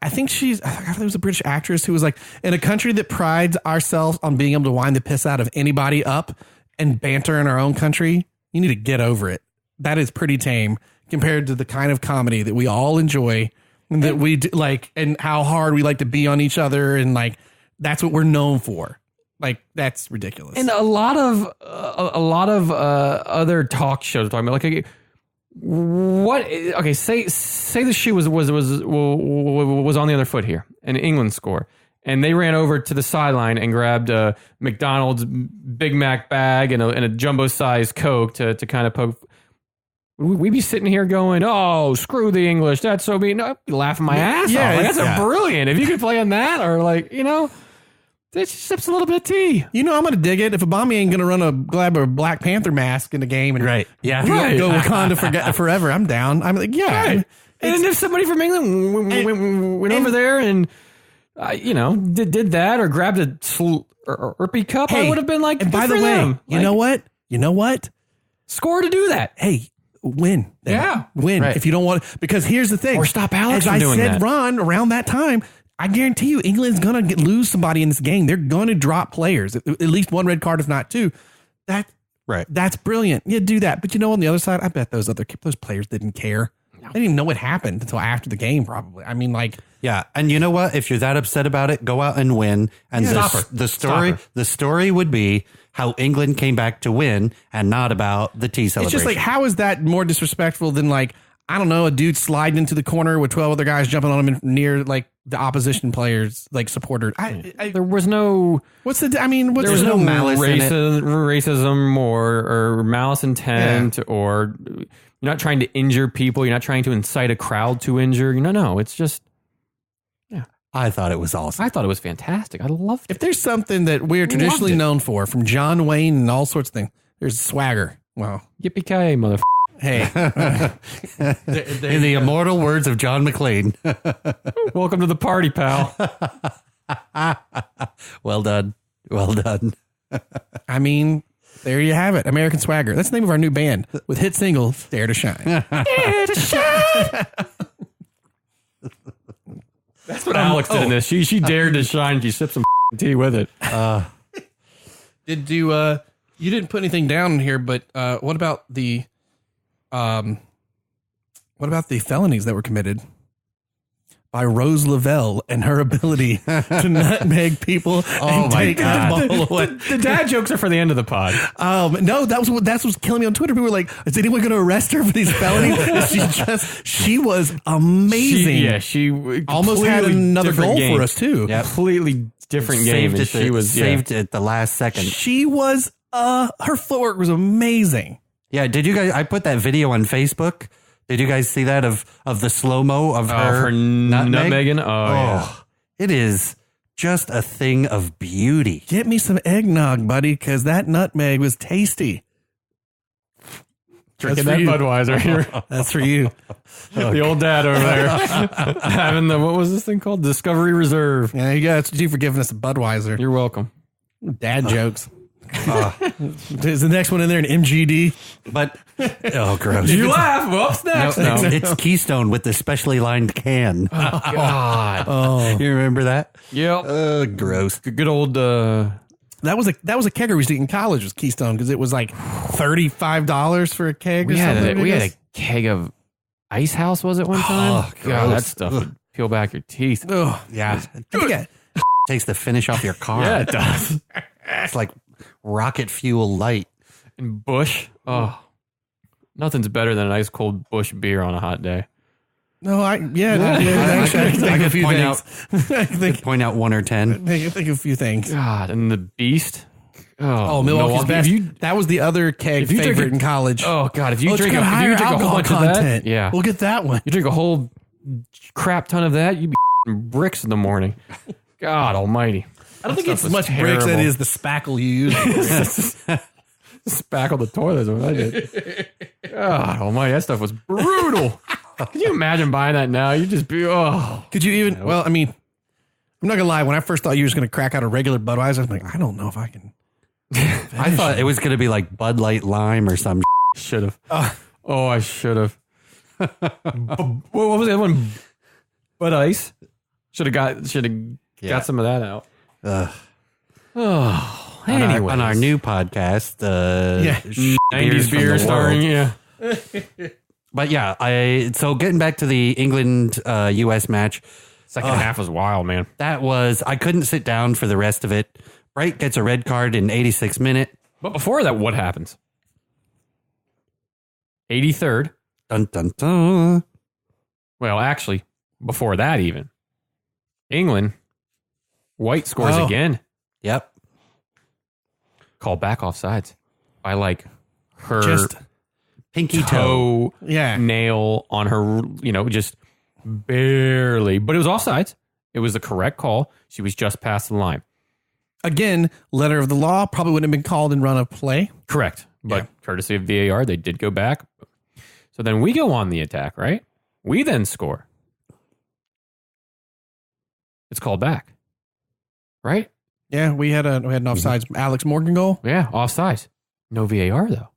think it was a British actress who was like, in a country that prides ourselves on being able to wind the piss out of anybody up and banter in our own country, you need to get over it. That is pretty tame compared to the kind of comedy that we all enjoy and that we do, like, and how hard we like to be on each other. And like, that's what we're known for. Like, that's ridiculous. And a lot of other talk shows talking about like, say the shoe was on the other foot here, an England score, and they ran over to the sideline and grabbed a McDonald's Big Mac bag and a jumbo size Coke to kind of poke. We'd be sitting here going, "Oh, screw the English! That's so mean." No, I'd be laughing my ass off. Like, that's brilliant. If you could play on that, or like, it sips a little bit of tea. I'm going to dig it. If Obama ain't going to run a Black Panther mask in the game and go Wakanda forever, I'm down. I'm like, yeah. Right. And if somebody from England went over there and, did that or grabbed a Slurpee cup, I would have been like, and by the way, you know what? Score to do that. Hey, win. Win. Right. If you don't want, because here's the thing. Or stop Alex from doing that. As I said, Ron, around that time, I guarantee you England's going to lose somebody in this game. They're going to drop players. At least one red card, if not two. That's brilliant. Yeah, do that. But on the other side, I bet those players didn't care. They didn't even know what happened until after the game, probably. I mean, like... Yeah, and you know what? If you're that upset about it, go out and win. And the story would be how England came back to win and not about the tea celebration. It's just like, how is that more disrespectful than, like, I don't know, a dude sliding into the corner with 12 other guys jumping on him near, like, the opposition players, like, supporters. There was no... there was no malice racism or malice intent or... You're not trying to injure people. You're not trying to incite a crowd to injure. No, it's just... I thought it was awesome. I thought it was fantastic. I loved it. If there's something that we're traditionally known for, from John Wayne and all sorts of things, there's swagger. Wow. Yippee-ki-yay, mother. Hey. In the immortal words of John McClane. Welcome to the party, pal. Well done. Well done. I mean, there you have it. American Swagger. That's the name of our new band with hit single, Dare to Shine. Dare to shine. That's what Alex did in this. She dared to shine. She sipped some tea with it. Did you didn't put anything down in here, but what about the felonies that were committed by Rose Lavelle and her ability to nutmeg people and take the ball away? The dad jokes are for the end of the pod. No, that's what's killing me on Twitter. People were like, "Is anyone going to arrest her for these felonies?" she was amazing. She almost had another goal for us too. Yeah, completely different game. And she was saved at the last second. She was her footwork was amazing. Yeah, did you guys? I put that video on Facebook. Did you guys see that of the slow-mo of her nutmegging? Oh, yeah. It is just a thing of beauty. Get me some eggnog, buddy, because that nutmeg was tasty. Drinking that Budweiser here. That's for you. The old dad over there having the, what was this thing called? Discovery Reserve. Yeah, you got to do for giving us a Budweiser. You're welcome. Dad jokes. Is the next one in there an MGD? But, oh, gross. You laugh. Whoops, next. No, it's Keystone with the specially lined can. Oh, God. Oh, You remember that? Yep. Gross. Good old... that was a kegger we used to eat in college was Keystone because it was like $35 for a keg or something. We had a keg of Ice House, was it one time? Oh, God, that gross. stuff would peel back your teeth. Oh, Yeah. yeah. Takes the finish off your car. Yeah, it does. It's like rocket fuel light. And Bush. Oh, nothing's better than an ice cold Bush beer on a hot day. No, actually, I can think of a few things. I can think Point out 1 or 10. of a few things. God, and the Beast. Oh, Milwaukee's best. That was the other keg you drink favorite in college. Oh God, if you it's drink got a higher whole alcohol bunch content. of that, yeah, we'll get that one. you drink a whole crap ton of that, you'd be bricks in the morning. God Almighty. I don't think That it's stuff much was bricks. That terrible. is the spackle you use. Spackle the toilets what I did. God Almighty, that stuff was brutal. Can you imagine buying that now? You'd just be Could you even? Well, I mean, I'm not gonna lie. When I first thought you were just gonna crack out a regular Budweiser, I'm like, I don't know if I can. I thought it was going to be like Bud Light Lime or some. should have. I should have. What was the other one? Bud Ice. Should have got some of that out. Anyways. On our new podcast, Yeah. 90s beer starring, yeah. But yeah, so getting back to the England US match, Second half was wild, man. I couldn't sit down for the rest of it. Bright gets a red card in 86th minute. But before that, what happens? 83rd. Dun dun dun. Well, actually, before that even. England. White scores again. Yep. Called back offsides by like her Just pinky toe yeah. nail on her, just barely. But it was offsides. It was the correct call. She was just past the line. Again, letter of the law probably wouldn't have been called in run of play. Correct. But courtesy of VAR, they did go back. So then we go on the attack, right? We then score. It's called back. Right? Yeah, we had an offsides Alex Morgan goal. Yeah, offsides. No VAR though.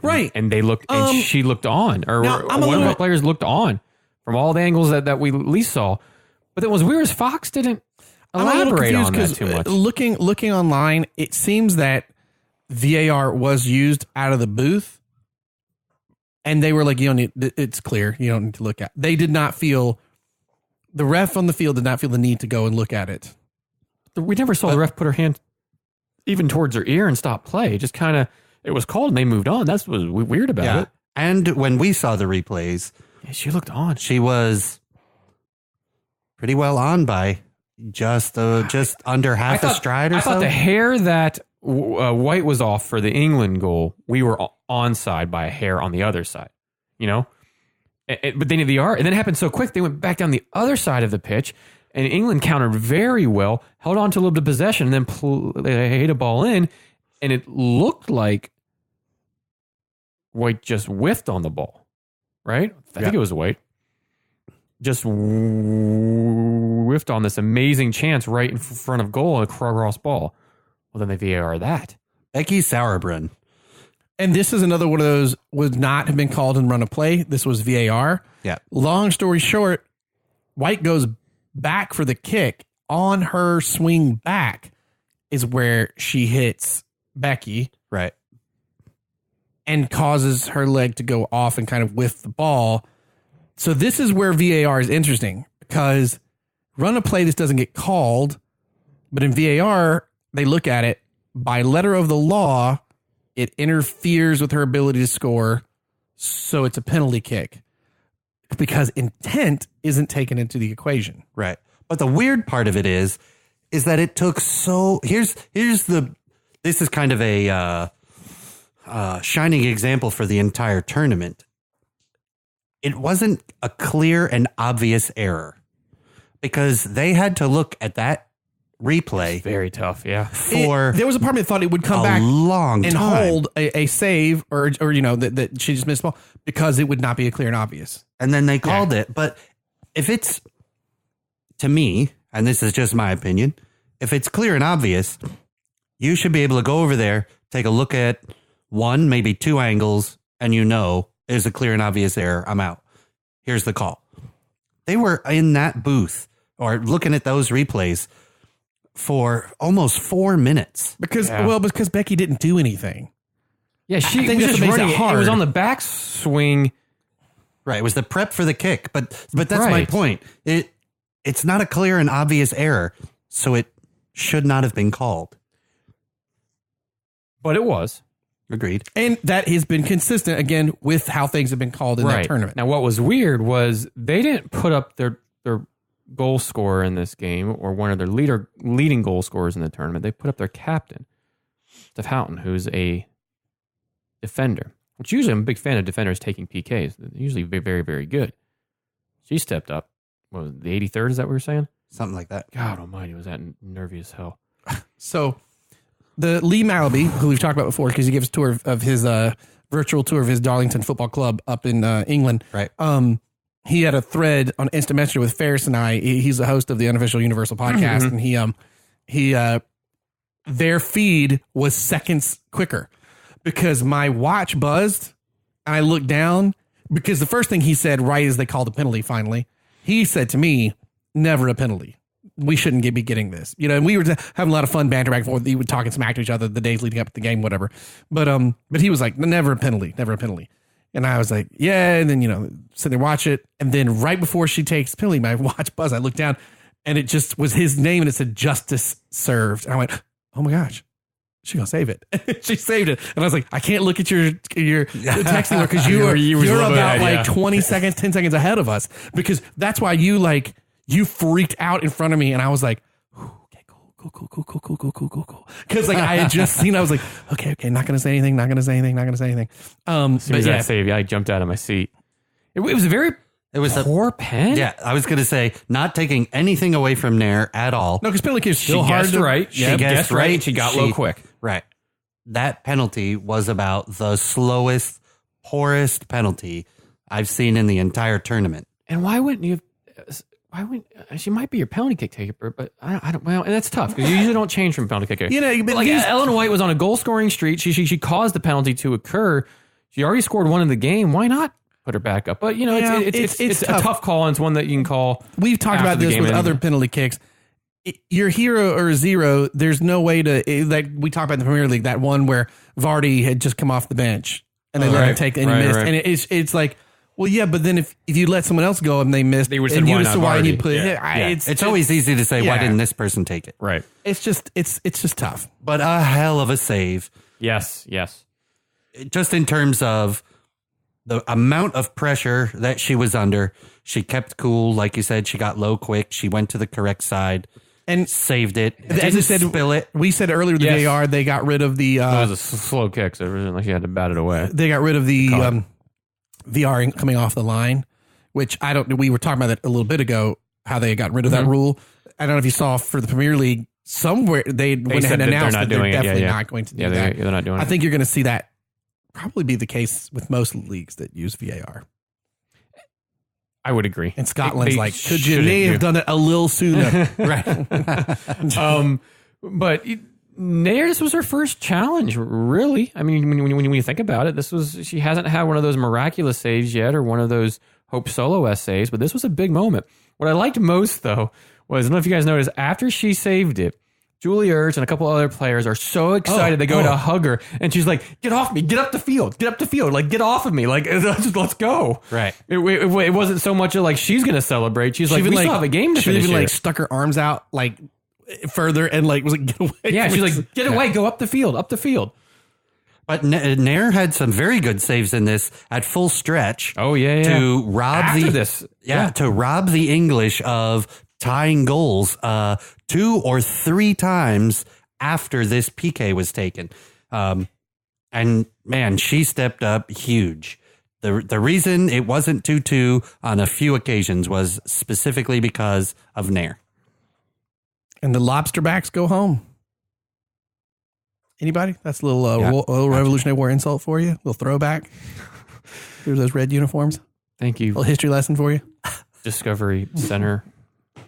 Right. And they looked, and she looked on, or now, I'm a one of little- our players looked on from all the angles that we at least saw. But it was weird as Fox didn't elaborate on that too much. Looking online, it seems that VAR was used out of the booth, and they were like, "You don't need. It's clear. You don't need to look at." They did not feel. The ref on the field did not feel the need to go and look at it. We never saw the ref put her hand even towards her ear and stop play. It just kind of, it was called and they moved on. That's what was weird about it. And when we saw the replays, Yeah, she looked on. she was pretty well on by just under half a stride or I so. thought the hair that White was off for the England goal, we were onside by a hair on the other side, But they needed the R, and then it happened so quick. They went back down the other side of the pitch, and England countered very well, held on to a little bit of possession, and then they hit a ball in, and it looked like White just whiffed on the ball, right? I think it was White. Just whiffed on this amazing chance right in front of goal, a cross ball. Well, then they VAR that. Becky Sauerbrunn. And this is another one of those would not have been called in run of play. This was VAR. Yeah. Long story short, White goes back for the kick. On her swing back is where she hits Becky Right. and causes her leg to go off and kind of whiff the ball. So this is where VAR is interesting because run of play, this doesn't get called, but in VAR, they look at it by letter of the law. It interferes with her ability to score. So it's a penalty kick because intent isn't taken into the equation. Right. But the weird part of it is that it took this is kind of a shining example for the entire tournament. It wasn't a clear and obvious error, because they had to look at that replay Very tough, yeah. for there was a part of me that thought it would come a back long and time. hold a save or that she just missed the ball because it would not be a clear and obvious. And then they called it. But if it's, to me, and this is just my opinion, if it's clear and obvious, you should be able to go over there, take a look at one, maybe two angles, and there's a clear and obvious error. I'm out. Here's the call. They were in that booth or looking at those replays for almost 4 minutes. Because Becky didn't do anything. Yeah, she think was that's just what makes running. it hard. It was on the back swing. Right. It was the prep for the kick. But that's my Right. point. It's not a clear and obvious error, so it should not have been called. But it was. Agreed. And that has been consistent, again, with how things have been called in that tournament. Now, what was weird was they didn't put up their goal scorer in this game or one of their leading goal scorers in the tournament. They put up their captain, Steph Houghton, who's a defender, which usually I'm a big fan of defenders taking PKs. They're usually very, very, very good. She stepped up. What was it, the 83rd? Is that what you're saying? Something like that. God almighty, was that nervy as hell. So the Lee Malaby, who we've talked about before, because he gives a tour of his virtual tour of his Darlington Football Club up in England. Right. He had a thread on Instant Messenger with Ferris and I. He's the host of the Unofficial Universal podcast, and he their feed was seconds quicker because my watch buzzed and I looked down because the first thing he said right as they called the penalty finally, he said to me, "Never a penalty. We shouldn't be getting this." And we were having a lot of fun banter back and forth. We were talking smack to each other the days leading up to the game, whatever. But he was like, "Never a penalty, never a penalty." And I was like, yeah. And then, sit there, watch it. And then right before she takes penalty, my watch buzz, I looked down and it just was his name and it said justice served. And I went, oh my gosh, she's going to save it. She saved it. And I was like, I can't look at your texting because you're about 20 seconds, 10 seconds ahead of us, because that's why you freaked out in front of me. And I was like, okay, cool. Because I had just seen, I was like, okay, not going to say anything. But yeah, save. I jumped out of my seat. It was a very poor pen. Yeah, I was going to say, not taking anything away from Nair at all. No, because penalty kick is still She hard guessed to right. She guessed right. And she got low quick. Right. That penalty was about the slowest, poorest penalty I've seen in the entire tournament. And why wouldn't you? She might be your penalty kick taker, but I don't. Well, and that's tough because you usually don't change from penalty kicker. But like Ellen White was on a goal scoring streak. She caused the penalty to occur. She already scored one in the game. Why not put her back up? But it's a tough call, and it's one that you can call. We've talked about this with other penalty kicks. Your hero or zero, there's no way to, like we talked about in the Premier League, that one where Vardy had just come off the bench and they let him take and he missed. Right. And it's like, well, yeah, but then if you let someone else go and they missed, they would say, why not Vardy? You put It's always easy to say, why didn't this person take it? Right. It's just tough. But a hell of a save. Yes. Just in terms of the amount of pressure that she was under, she kept cool. Like you said, she got low quick. She went to the correct side. And saved it. As I said, spill it. We said earlier in the VAR, they got rid of the... it was a slow kick, so it wasn't like you had to bat it away. They got rid of the VR coming off the line, which we were talking about that a little bit ago, how they got rid of that rule. I don't know if you saw for the Premier League, somewhere they went ahead and announced that they're definitely not going to do that. They're not doing it. I think you're going to see that probably be the case with most leagues that use VAR. I would agree. And Scotland's like, could you have done it a little sooner? Right. But Nair, this was her first challenge, really. I mean, when you think about it, she hasn't had one of those miraculous saves yet or one of those Hope Solo essays, but this was a big moment. What I liked most, though, was, I don't know if you guys noticed, after she saved it, Julie Ertz and a couple other players are so excited. They go to hug her, and she's like, "Get off me! Get up the field! Like, get off of me! Like, let's go!" Right. It wasn't so much of like she's gonna celebrate. She's like, we still have a game to finish. She even stuck her arms out further and was like, "Get away!" Yeah, she's like, "Get away! Go up the field!" But Nair had some very good saves in this at full stretch. Oh yeah. To rob to rob the English of tying goals 2 or 3 times after this PK was taken. And man, she stepped up huge. The reason it wasn't 2-2 on a few occasions was specifically because of Nair. And the lobster backs go home. Anybody? That's a little Revolutionary War insult for you. A little throwback. Here's those red uniforms. Thank you. A little history lesson for you. Discovery Center,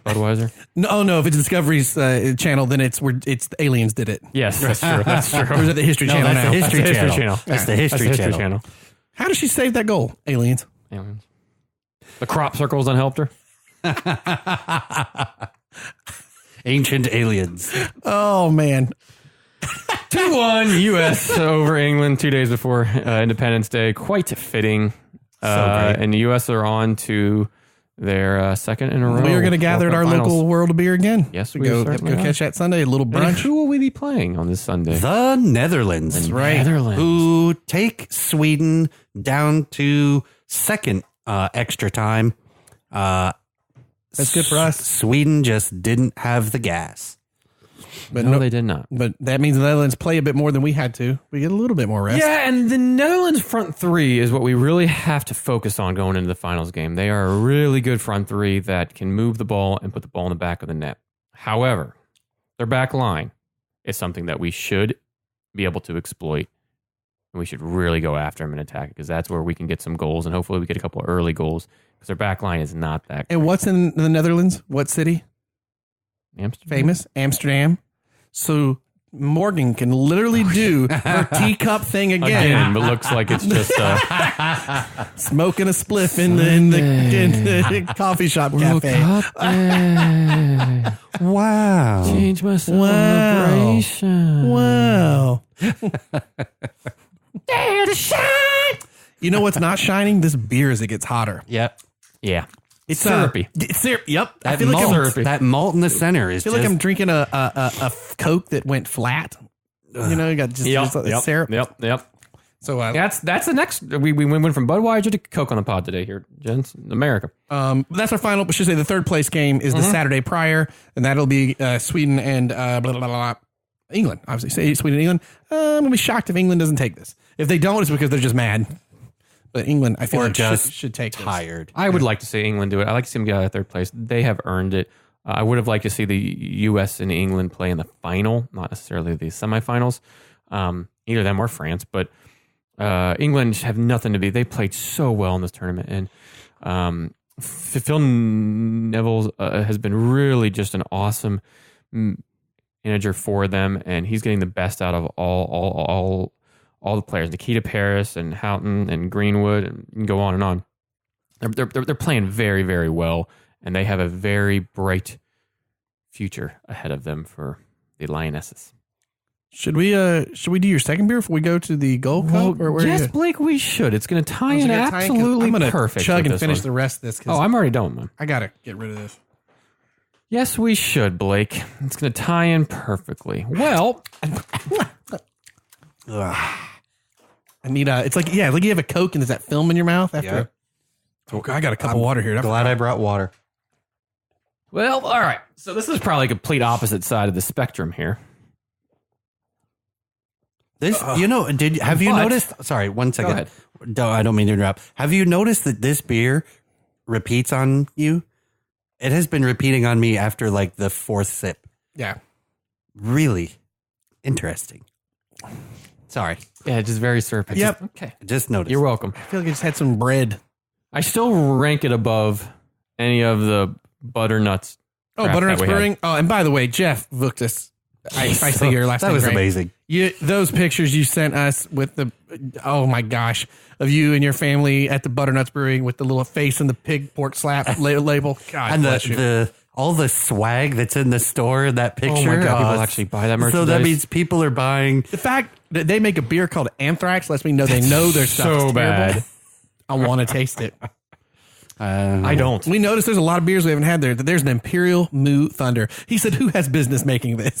Budweiser. No. If it's Discovery's channel, then it's the aliens did it. Yes, that's true. That's true. Or is it the History Channel that's now? the History That's the Channel. History Channel. That's the History Channel. How does she save that goal? Aliens. Aliens. The crop circles unhelped her. Ancient aliens. Oh, man. 2-1 U.S. over England 2 days before Independence Day. Quite fitting. Great. And the U.S. are on to their second in a row. We are going to gather at our local World of Beer again. Yes, we we go certainly are. catch that Sunday. A little And brunch. who will we be playing on this Sunday? The Netherlands. The right. Netherlands. Who take Sweden down to second extra time. That's good for us. Sweden just didn't have the gas. But No, they did not. But that means the Netherlands play a bit more than we had to. We get a little bit more rest. Yeah, and the Netherlands front three is what we really have to focus on going into the finals game. They are a really good front three that can move the ball and put the ball in the back of the net. However, their back line is something that we should be able to exploit. And we should really go after them and attack it because that's where we can get some goals and hopefully we get a couple of early goals because their back line is not that great. And what's in the Netherlands? What city? Amsterdam? Famous? Amsterdam. So Morgan can literally do her teacup thing again. But looks like it's just Smoking a spliff in the coffee shop cafe. Wow. Change my celebration. Wow. Dare to shine. You know what's not shining? This beer as it gets hotter. Yep. Yeah. It's syrupy. It's syrup. Yep. I That feel like malt, I'm, that malt in the center is I feel like I'm drinking a Coke that went flat. You know, you got just syrup. Yep. So That's the next. We went from Budweiser to Coke on the pod today here, gents. America. that's our final. I should say the third place game is the Saturday prior, and that'll be Sweden and blah, blah, blah, blah, England. Obviously, say Sweden and England. I'm gonna be shocked if England doesn't take this. If they don't, it's because they're just mad. But England, I feel like just should take this. tired. I would like to see England do it. I like to see them get out of third place. They have earned it. I would have liked to see the U.S. and England play in the final, not necessarily the semifinals. Either them or France, but England have nothing to be. They played so well in this tournament, and Phil Neville has been really just an awesome manager for them, and he's getting the best out of all the players. Nikita Paris and Houghton and Greenwood, and you can go on and on. They're playing very, very well, and they have a very bright future ahead of them for the Lionesses. Should we do your second beer before we go to the Gold Cup? Or where Yes, Blake, we should. It's going to tie in absolutely I'm gonna perfect. chug with and this finish one. the rest of this. Oh, I'm already done, man. I gotta get rid of this. Yes, we should, Blake. It's going to tie in perfectly. Well, I need it's like you have a Coke and there's that film in your mouth after. Yeah. So I got a cup of water here. Glad I brought water. all right. So this is probably a complete opposite side of the spectrum here. This, have you noticed? Sorry, 1 second. ahead. I don't mean to interrupt. Have you noticed that this beer repeats on you? It has been repeating on me after like the fourth sip. Yeah. Really interesting. Sorry, Yeah, just very syrupy. Yep. Okay. just noticed. You're welcome. I feel like I just had some bread. I still rank it above any of the butternuts. Oh, crap Butternuts that we had. Brewing. Oh, and by the way, Jeff booked us. I see your last That name was right. amazing. Those pictures you sent us with oh my gosh, of you and your family at the Butternuts Brewing with the little face and the pig pork slap label. God And bless you. the all the swag that's in the store in that picture. Oh my God, people it's- actually buy that So merchandise. that means people are buying. The fact that they make a beer called Anthrax lets me know they know their stuff so is terrible. bad. I want to taste it. I don't. We noticed there's a lot of beers we haven't had there. There's an Imperial Moo Thunder. He said, "Who has business making this?"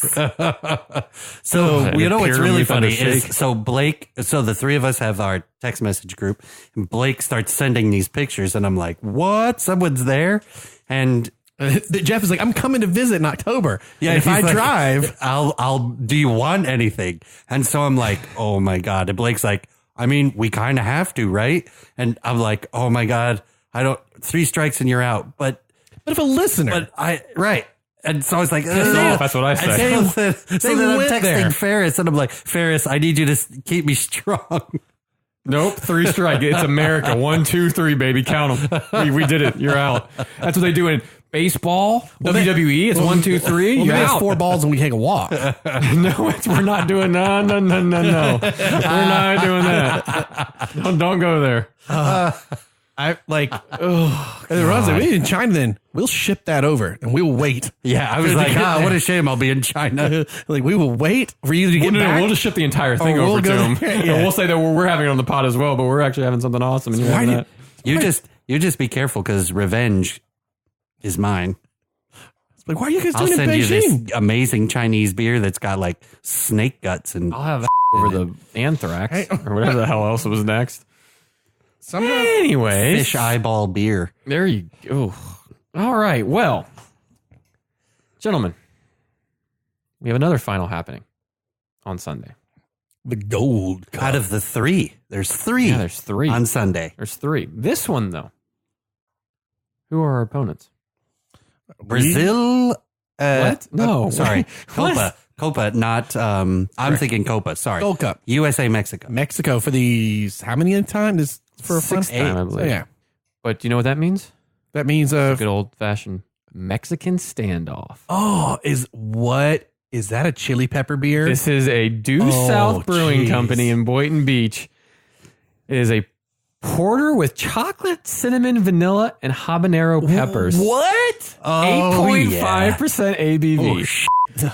So And you know what's Imperial really Thunder funny shake. is so the three of us have our text message group, and Blake starts sending these pictures, and I'm like, "What? Someone's there?" And Jeff is like, "I'm coming to visit in October. yeah, and if he's I like, drive, I'll. Do you want anything? And so I'm like, "Oh my god!" And Blake's like, I mean, we kind of have to, right? And I'm like, oh my God, 3 strikes and you're out. But if a listener, right. And so I was like, that's what I say. So then I'm texting Ferris and I'm like, Ferris, I need you to keep me strong. Nope, 3 strike. It's America. 1, 2, 3, baby. Count them. We did it. You're out. That's what they do in baseball, WWE. It's 1, 2, 3. You're out. 4 balls and we take a walk. No, we're not doing no. We're not doing that. Don't go there. We in China, then we'll ship that over and we will wait. Yeah, I was like, what a shame. I'll be in China. Like, we will wait for you to get back. We'll just ship the entire thing over to them. Yeah. We'll say that we're having it on the pod as well, but we're actually having something awesome. And you just be careful because revenge is mine. It's like, why are you guys doing it in I'll send you Beijing? this amazing Chinese beer that's got like snake guts and I'll have over the anthrax or whatever the hell else was next. Anyways, fish eyeball beer. There you go. All right. Well, gentlemen, we have another final happening on Sunday. The Gold Cup. Out of the 3, there's 3. Yeah, there's 3 on Sunday. There's 3. This one though, who are our opponents? Brazil. What? No, sorry, Copa. Copa, not. I'm thinking Copa. Sorry, Gold Cup. USA, Mexico. Mexico for these. How many times? For a 6th time, I believe. So, yeah. But do you know what that means? That means good old fashioned Mexican standoff. Oh, is that a chili pepper beer? This is a Due South Brewing Company in Boynton Beach. It is a porter with chocolate, cinnamon, vanilla, and habanero peppers. What? 8.5% ABV.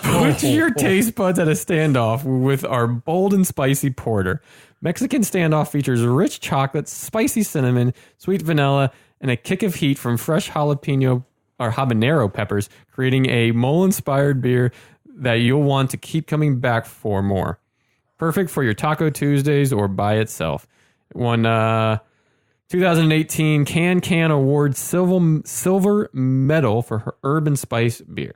Put your taste buds at a standoff with our bold and spicy porter. Mexican Standoff features rich chocolate, spicy cinnamon, sweet vanilla, and a kick of heat from fresh jalapeno or habanero peppers, creating a mole-inspired beer that you'll want to keep coming back for more. Perfect for your Taco Tuesdays or by itself. It won 2018 Can Award silver medal for her urban spice beer.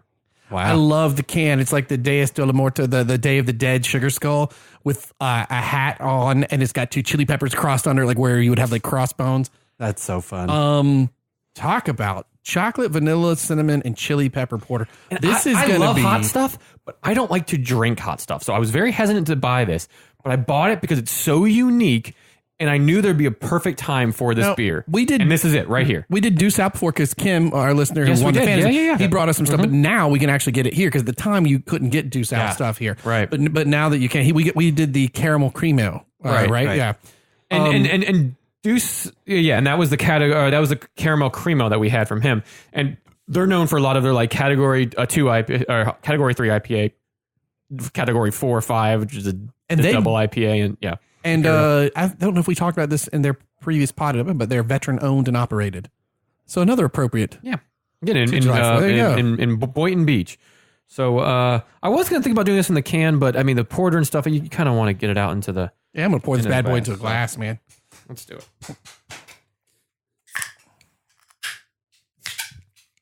Wow. I love the can. It's like the Dias de la Muerte, the Day of the Dead sugar skull with a hat on, and it's got 2 chili peppers crossed under, like where you would have like crossbones. That's so fun. Talk about chocolate, vanilla, cinnamon, and chili pepper porter. And I love hot stuff, but I don't like to drink hot stuff. So I was very hesitant to buy this, but I bought it because it's so unique. And I knew there'd be a perfect time for this beer. We did, and this is it right here. We did Due South before because Kim, our listener, who won the fans, he brought us some stuff. But now we can actually get it here because at the time you couldn't get Due South stuff here. Right. But now that you can, we did the caramel cream ale. Right. Yeah. And Deuce, and that was the category. That was the caramel cream ale that we had from him. And they're known for a lot of their like category 2 IPA or category 3 IPA, category 4 or 5, which is a double IPA, and yeah. And I don't know if we talked about this in their previous pod, but they're veteran owned and operated. So another appropriate. Yeah. Again, in Boynton Beach. So I was going to think about doing this in the can, but I mean, the porter and stuff, you kind of want to get it out into the. Yeah, I'm going to pour this bad boy into a glass, man. Let's do it.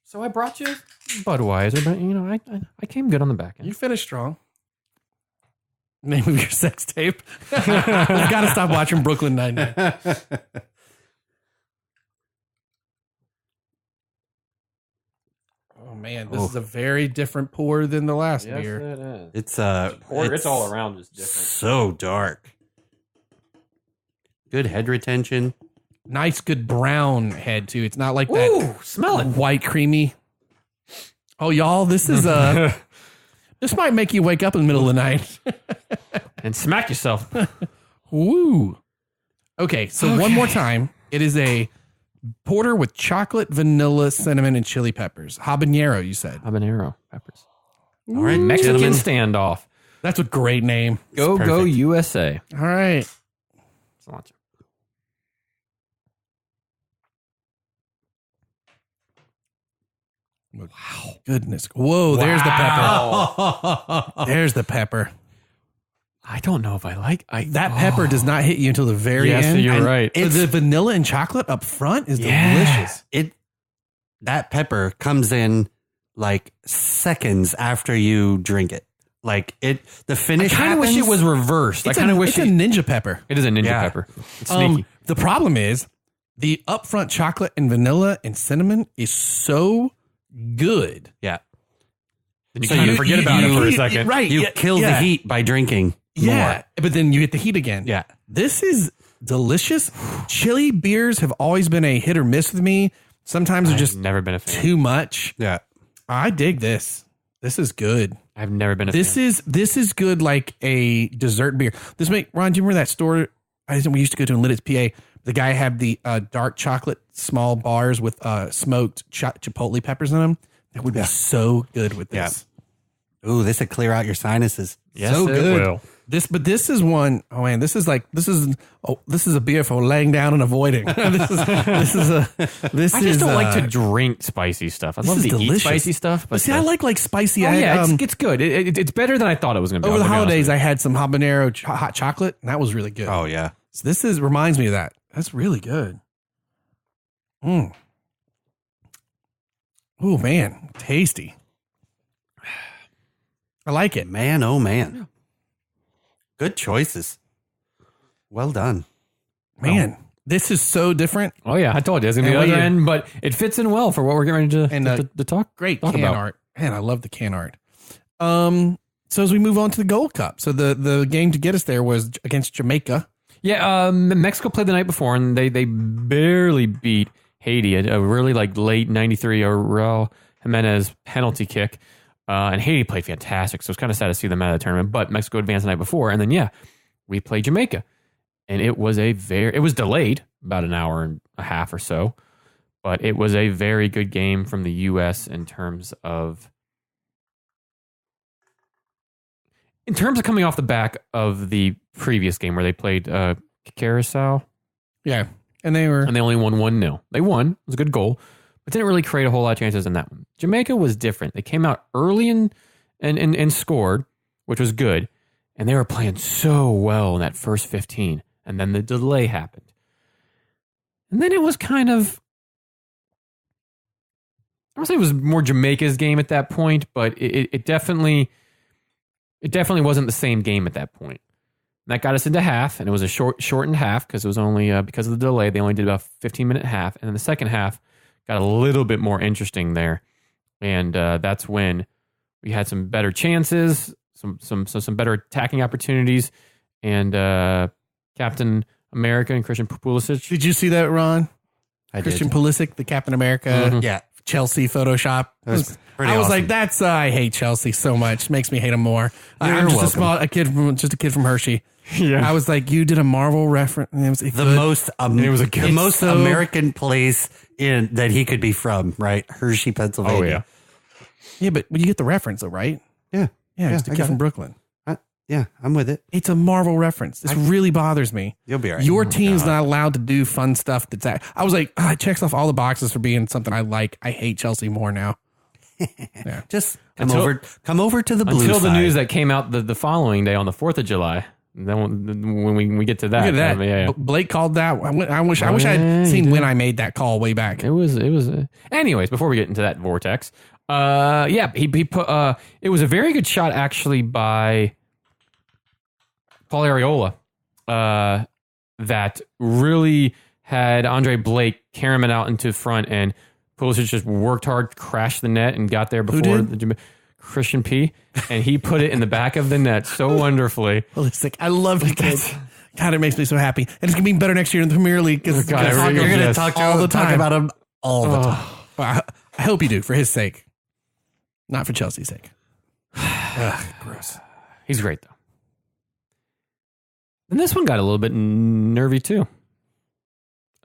So I brought you Budweiser, but you know, I came good on the back end. You finished strong. Name of your sex tape. We've got to stop watching Brooklyn Nine-Nine. Oh man, this is a very different pour than the last beer. It is. It's it's all around just different. So dark. Good head retention. Nice, good brown head too. It's not like that. Ooh, smell it. White creamy. Oh y'all, this is this might make you wake up in the middle of the night. And smack yourself. Woo. Okay, so one more time. It is a porter with chocolate, vanilla, cinnamon, and chili peppers. Habanero, you said. Habanero peppers. All right, Mexican gentlemen. Standoff. That's a great name. Go USA. All right. Let's launch it. Wow. Goodness. Whoa, there's the pepper. There's the pepper. I don't know if I like that pepper does not hit you until the very end. Yes, you're right. The vanilla and chocolate up front is delicious. That pepper comes in like seconds after you drink it. Like the finish. I kind of wish it was reversed. I kind of wish it's a ninja pepper. It is a ninja pepper. It's sneaky. The problem is the upfront chocolate and vanilla and cinnamon is so good. Yeah. Then you kind of forget about it for a second. Right. You kill the heat by drinking more. But then you get the heat again. Yeah. This is delicious. Chili beers have always been a hit or miss with me. Sometimes they're just never been a fan. too much. Yeah. I dig this. This is good. I've never been a fan. This is good like a dessert beer. Ron, do you remember that store we used to go to in Lidditz, PA? The guy had the dark chocolate small bars with smoked chipotle peppers in them. That would be so good with this. Yeah. Ooh, this would clear out your sinuses. Yes, so good. It will. This is one. Oh man, this is a beer for laying down and avoiding. I just don't like to drink spicy stuff. I love to eat spicy stuff, but see, I like spicy. It's good. It's better than I thought it was going to be. Over the holidays, I had some habanero hot chocolate, and that was really good. Oh yeah. So this reminds me of that. That's really good. Oh man, tasty. I like it. Man, oh man. Good choices. Well done. Man, this is so different. Oh yeah, I told you it's going to be the other end, but it fits in well for what we're getting ready to talk. Great can art. Man, I love the can art. So as we move on to the Gold Cup, so the game to get us there was against Jamaica. Yeah, Mexico played the night before, and they barely beat Haiti. A really late '93 Raul Jimenez penalty kick. And Haiti played fantastic, so it's kind of sad to see them out of the tournament. But Mexico advanced the night before, and then we played Jamaica, and it was delayed about an hour and a half or so, but it was a very good game from the U.S. in terms of coming off the back of the previous game where they played Curacao. Yeah, and they only won 1-0. They won. It was a good goal. But didn't really create a whole lot of chances in that one. Jamaica was different. They came out early and scored, which was good. And they were playing so well in that first 15. And then the delay happened. And then it was kind of, I would say it was more Jamaica's game at that point, but it definitely wasn't the same game at that point. And that got us into half, and it was a shortened half because it was only, because of the delay, they only did about 15-minute half. And then the second half got a little bit more interesting there, and that's when we had some better chances, some better attacking opportunities, and Captain America and Christian Pulisic. Did you see that, Ron? Christian Pulisic, the Captain America, yeah, Chelsea Photoshop. I was awesome. like, that's I hate Chelsea so much. Makes me hate him more. I'm just a kid from Hershey. Yeah. I was like, you did a Marvel reference. And it was the most American place that he could be from, right? Hershey, Pennsylvania. Oh yeah, yeah, but you get the reference, though, right? Yeah, it's the kid from Brooklyn. Yeah, I'm with it. It's a Marvel reference. This really bothers me. You'll be all right. Your team's not allowed to do fun stuff. I was like, it checks off all the boxes for being something I like. I hate Chelsea more now. Yeah. Just come over to the blue until side. The news that came out the following day on the 4th of July. Then when we get to that, yeah. Blake called that. I wish I had seen when I made that call way back. It was. Anyways, before we get into that vortex, he put. It was a very good shot actually by Paul Areola. That really had Andre Blake carry him out into front, and Pulisic just worked hard, crashed the net, and got there before Christian P. And he put it in the back of the net so wonderfully. Holistic. I love the kid. God, it makes me so happy. And it's going to be better next year in the Premier League because you're going to talk about him all the time. Well, I hope you do, for his sake. Not for Chelsea's sake. Gross. He's great, though. And this one got a little bit nervy, too.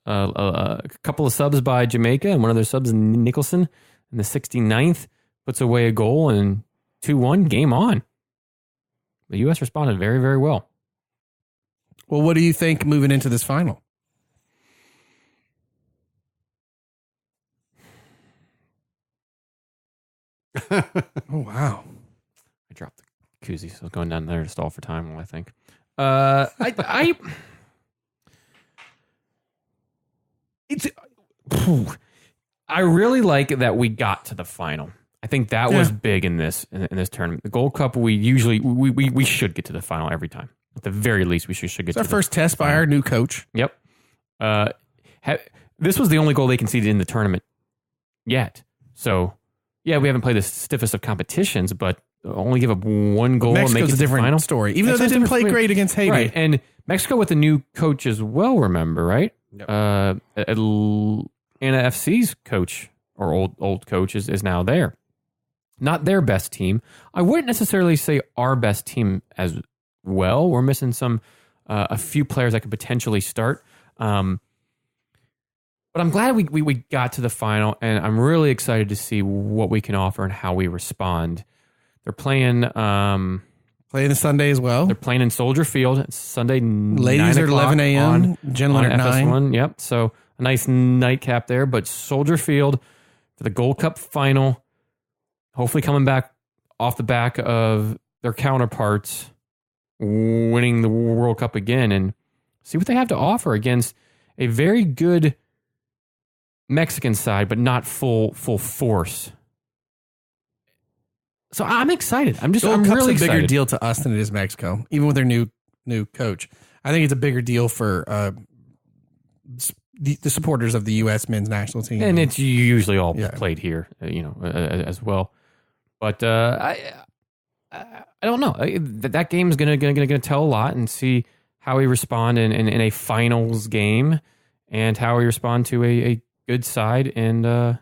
A couple of subs by Jamaica, and one of their subs, Nicholson, in the 69th, puts away a goal, and 2-1, game on. The U.S. responded very, very well. Well, what do you think moving into this final? Oh, wow. I dropped the koozie, so I was going down there to stall for time, I think. I really like that we got to the final. I think that was big in this tournament. The Gold Cup, we should get to the final every time. At the very least, we should get it's to our first test by our new coach. Yep. This was the only goal they conceded in the tournament yet. So, yeah, we haven't played the stiffest of competitions, but only give up one goal and make it a different final story. Even though they didn't play great against Haiti. Right. And Mexico with a new coach as well, remember, right? Yep. Atlanta FC's coach, or old coach, is now there. Not their best team. I wouldn't necessarily say our best team as well. We're missing a few players that could potentially start. But I'm glad we got to the final, and I'm really excited to see what we can offer and how we respond. They're playing Playing Sunday as well. They're playing in Soldier Field. It's Sunday. Ladies are 11 a.m. Gentlemen at 9. FS1. Yep. So a nice nightcap there. But Soldier Field for the Gold Cup final. Hopefully coming back off the back of their counterparts winning the World Cup again, and see what they have to offer against a very good Mexican side, but not full force. So I'm excited. I'm really excited. A bigger deal to us than it is Mexico, even with their new coach. I think it's a bigger deal for the supporters of the U.S. men's national team, and it's usually all played here, as well. But I don't know. That game is gonna tell a lot, and see how we respond in a finals game, and how we respond to a good side in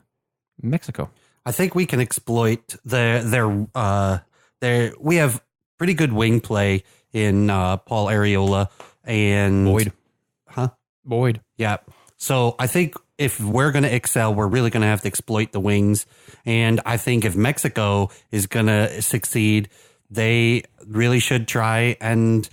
Mexico. I think we can exploit their we have pretty good wing play in Paul Areola and Boyd. Boyd. Yeah. So I think if we're going to excel, we're really going to have to exploit the wings. And I think if Mexico is going to succeed, they really should try and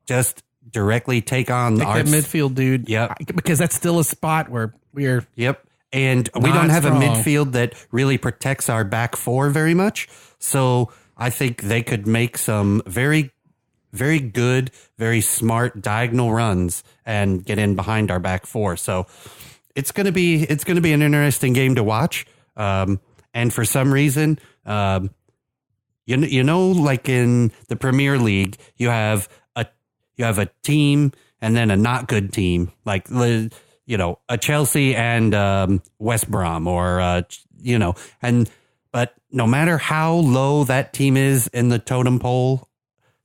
just directly take on that midfield, dude. Yeah. Because that's still a spot where we're... Yep. And we don't have a midfield that really protects our back four very much. So I think they could make some very, very good, very smart diagonal runs and get in behind our back four. So it's going to be an interesting game to watch. And for some reason, like in the Premier League, you have a team and then a not good team, like a Chelsea and West Brom, or but no matter how low that team is in the totem pole,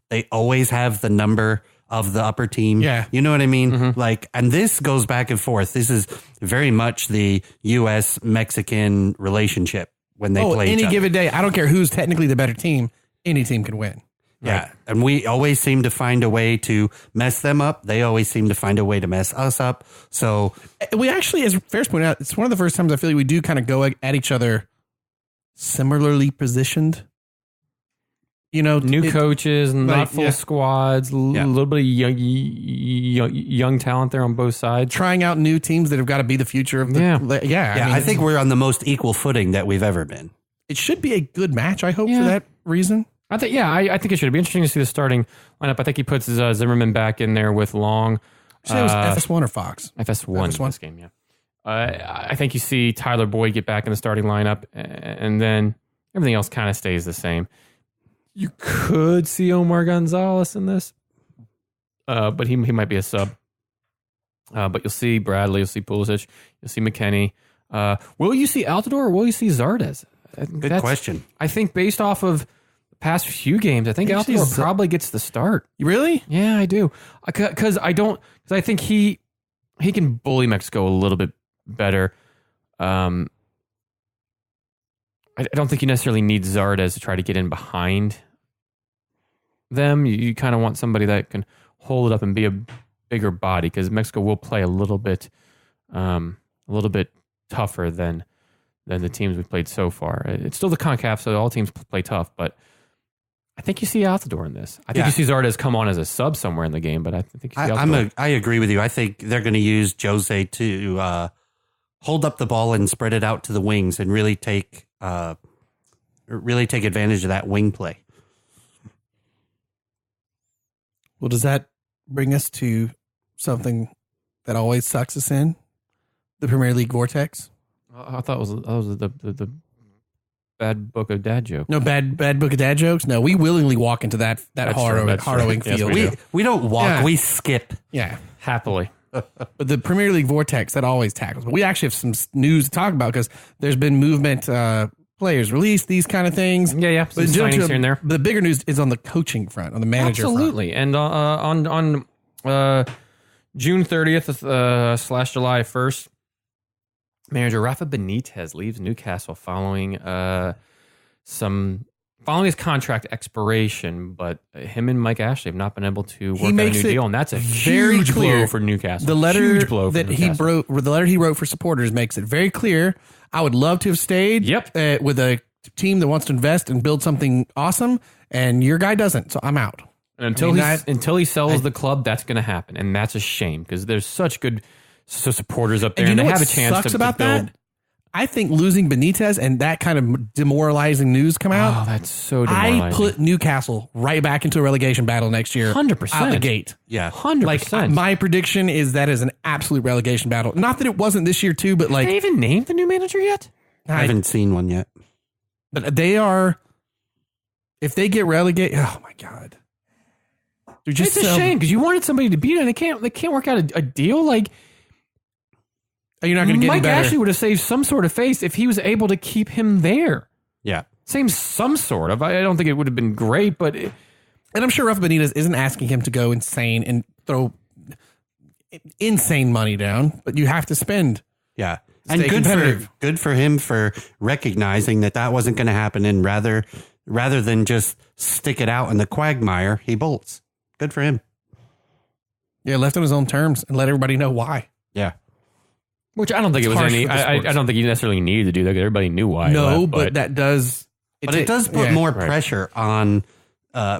they always have the number of the upper team. Yeah. You know what I mean? Mm-hmm. And this goes back and forth. This is very much the U.S. Mexican relationship when they play any each other. given day. I don't care who's technically the better team. Any team can win. Yeah. Right. And we always seem to find a way to mess them up. They always seem to find a way to mess us up. So we actually, as Ferris pointed out, it's one of the first times I feel like we do kind of go at each other similarly positioned. New coaches, not full squads, a little bit of young talent there on both sides. Trying out new teams that have got to be the future of the... I think we're on the most equal footing that we've ever been. It should be a good match, I hope, for that reason. I think it should be interesting to see the starting lineup. I think he puts Zimmerman back in there with Long. It was FS1 or Fox? FS1 this game, yeah. I think you see Tyler Boyd get back in the starting lineup, and then everything else kind of stays the same. You could see Omar Gonzalez in this, but he might be a sub. But you'll see Bradley, you'll see Pulisic, you'll see McKennie. Will you see Altidore or will you see Zardes? Good question. I think based off of the past few games, I think Altidore probably gets the start. Really? Yeah, I do. Because I think he can bully Mexico a little bit better. I don't think you necessarily need Zardes to try to get in behind them. You kind of want somebody that can hold it up and be a bigger body, because Mexico will play a little bit tougher than the teams we've played so far. It's still the CONCACAF, so all teams play tough, but I think you see Altidore in this. I think you see Zardes come on as a sub somewhere in the game, but I think you see Altidore. I agree with you. I think they're going to use Jose to hold up the ball and spread it out to the wings and really take advantage of that wing play. Well, does that bring us to something that always sucks us in? The Premier League vortex? I thought that was the bad book of dad joke. No bad book of dad jokes. No, we willingly walk into that harrowing Yes, field. We don't walk, Yeah. we skip. Yeah. Happily. But the Premier League Vortex, that always tackles. But we actually have some news to talk about because there's been movement, players released, these kind of things. Yeah. Some But signings here and there. The bigger news is on the coaching front, on the manager Absolutely. And on June 30th / July 1st, manager Rafa Benitez leaves Newcastle following his contract expiration, but him and Mike Ashley have not been able to work out a new deal, and that's a huge blow for Newcastle. The letter huge blow for that he Newcastle. the letter he wrote for supporters makes it very clear. I would love to have stayed with a team that wants to invest and build something awesome, and your guy doesn't, so I'm out. And until he sells the club, that's going to happen, and that's a shame because there's such good supporters up there, and, you know they what have a chance sucks to about build. that? I think losing Benitez and that kind of demoralizing news come out. Oh, that's so demoralizing. I put Newcastle right back into a relegation battle next year. 100%. Out the gate. Yeah. 100%. Like, my prediction is that is an absolute relegation battle. Not that it wasn't this year too, but like, Have they even named the new manager yet? I haven't seen one yet. But they are, if they get relegated, oh my God. They're just It's a shame because you wanted somebody to beat it and they can't work out a deal. Like, you're not going to get any Mike better. Ashley would have saved some sort of face if he was able to keep him there. Yeah. Same some sort of. I don't think it would have been great, but And I'm sure Rafa Benitez isn't asking him to go insane and throw insane money down, but you have to spend. Yeah. Stay And competitive. good for him for recognizing that wasn't going to happen, and rather than just stick it out in the quagmire, he bolts. Good for him. Yeah, left on his own terms and let everybody know why. Yeah. which I don't think it was harsh any. for the I sports. don't think you necessarily needed to do that. 'Cause everybody knew why. he No, left, but that does. But it does put more pressure on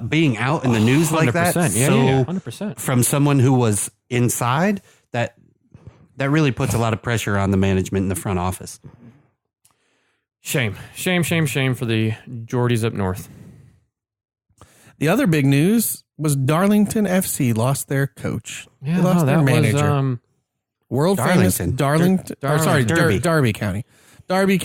being out in the news like that. 100%. Yeah, so 100%. from someone who was inside, that really puts a lot of pressure on the management in the front office. Shame for the Geordies up north. The other big news was Darlington FC lost their coach. Yeah, they lost no, their that manager. was World famous Darlington. Derby County. Derby.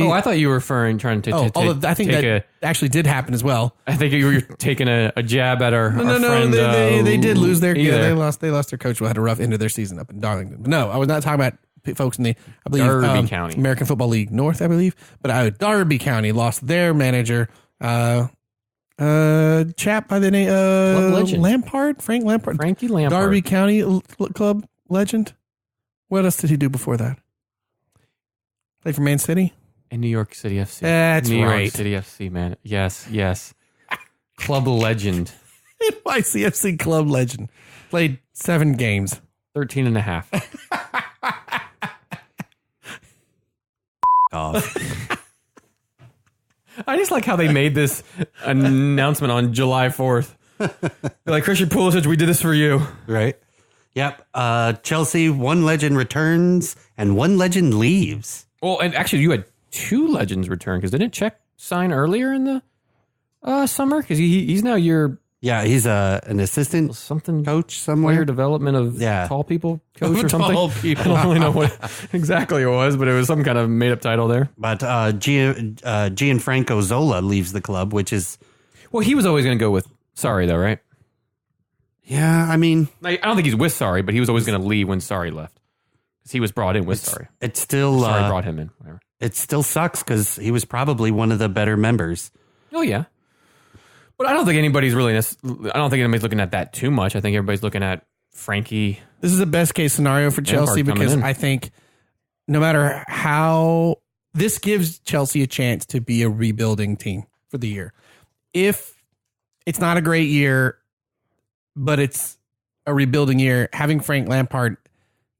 Oh, I thought you were trying to. Although I think that actually did happen as well. I think you were taking a jab at our No, friend. they did lose their. either. Yeah, they lost their coach who had a rough end of their season up in Darlington. But no, I was not talking about folks in the I believe Derby County. American Football League North, I believe. But Derby County lost their manager. Chap by the name Lampard, Frank Lampard, Frankie Lampard. Derby County club legend. What else did he do before that? Played for Man City in New York City FC. That's New right. York City FC, man. Yes. Club legend. NYCFC club legend. Played 7 games. 13 and a half. I just like how they made this announcement on July 4th. They're like, Christian Pulisic, we did this for you. Right. Yep. Chelsea, one legend returns and one legend leaves. Well, and actually, you had 2 legends return because didn't Czech sign earlier in the summer? Because he's now your He's an assistant something coach somewhere. player development of tall people coach or something. Tall people. I don't really know what exactly it was, but it was some kind of made up title there. But Gianfranco Zola leaves the club, which is Well, he was always going to go with Sarri, though, right? yeah. I mean, I don't think he's with Sarri, but he was always going to leave when Sarri left because he was brought in with Sarri. it's still Sarri brought him in. Whatever. it still sucks because he was probably one of the better members. Oh yeah, but I don't think anybody's really. I don't think anybody's looking at that too much. I think everybody's looking at Frankie. This is a best case scenario for Chelsea coming because in. I think no matter how this gives Chelsea a chance to be a rebuilding team for the year. If it's not a great year, but it's a rebuilding year, having Frank Lampard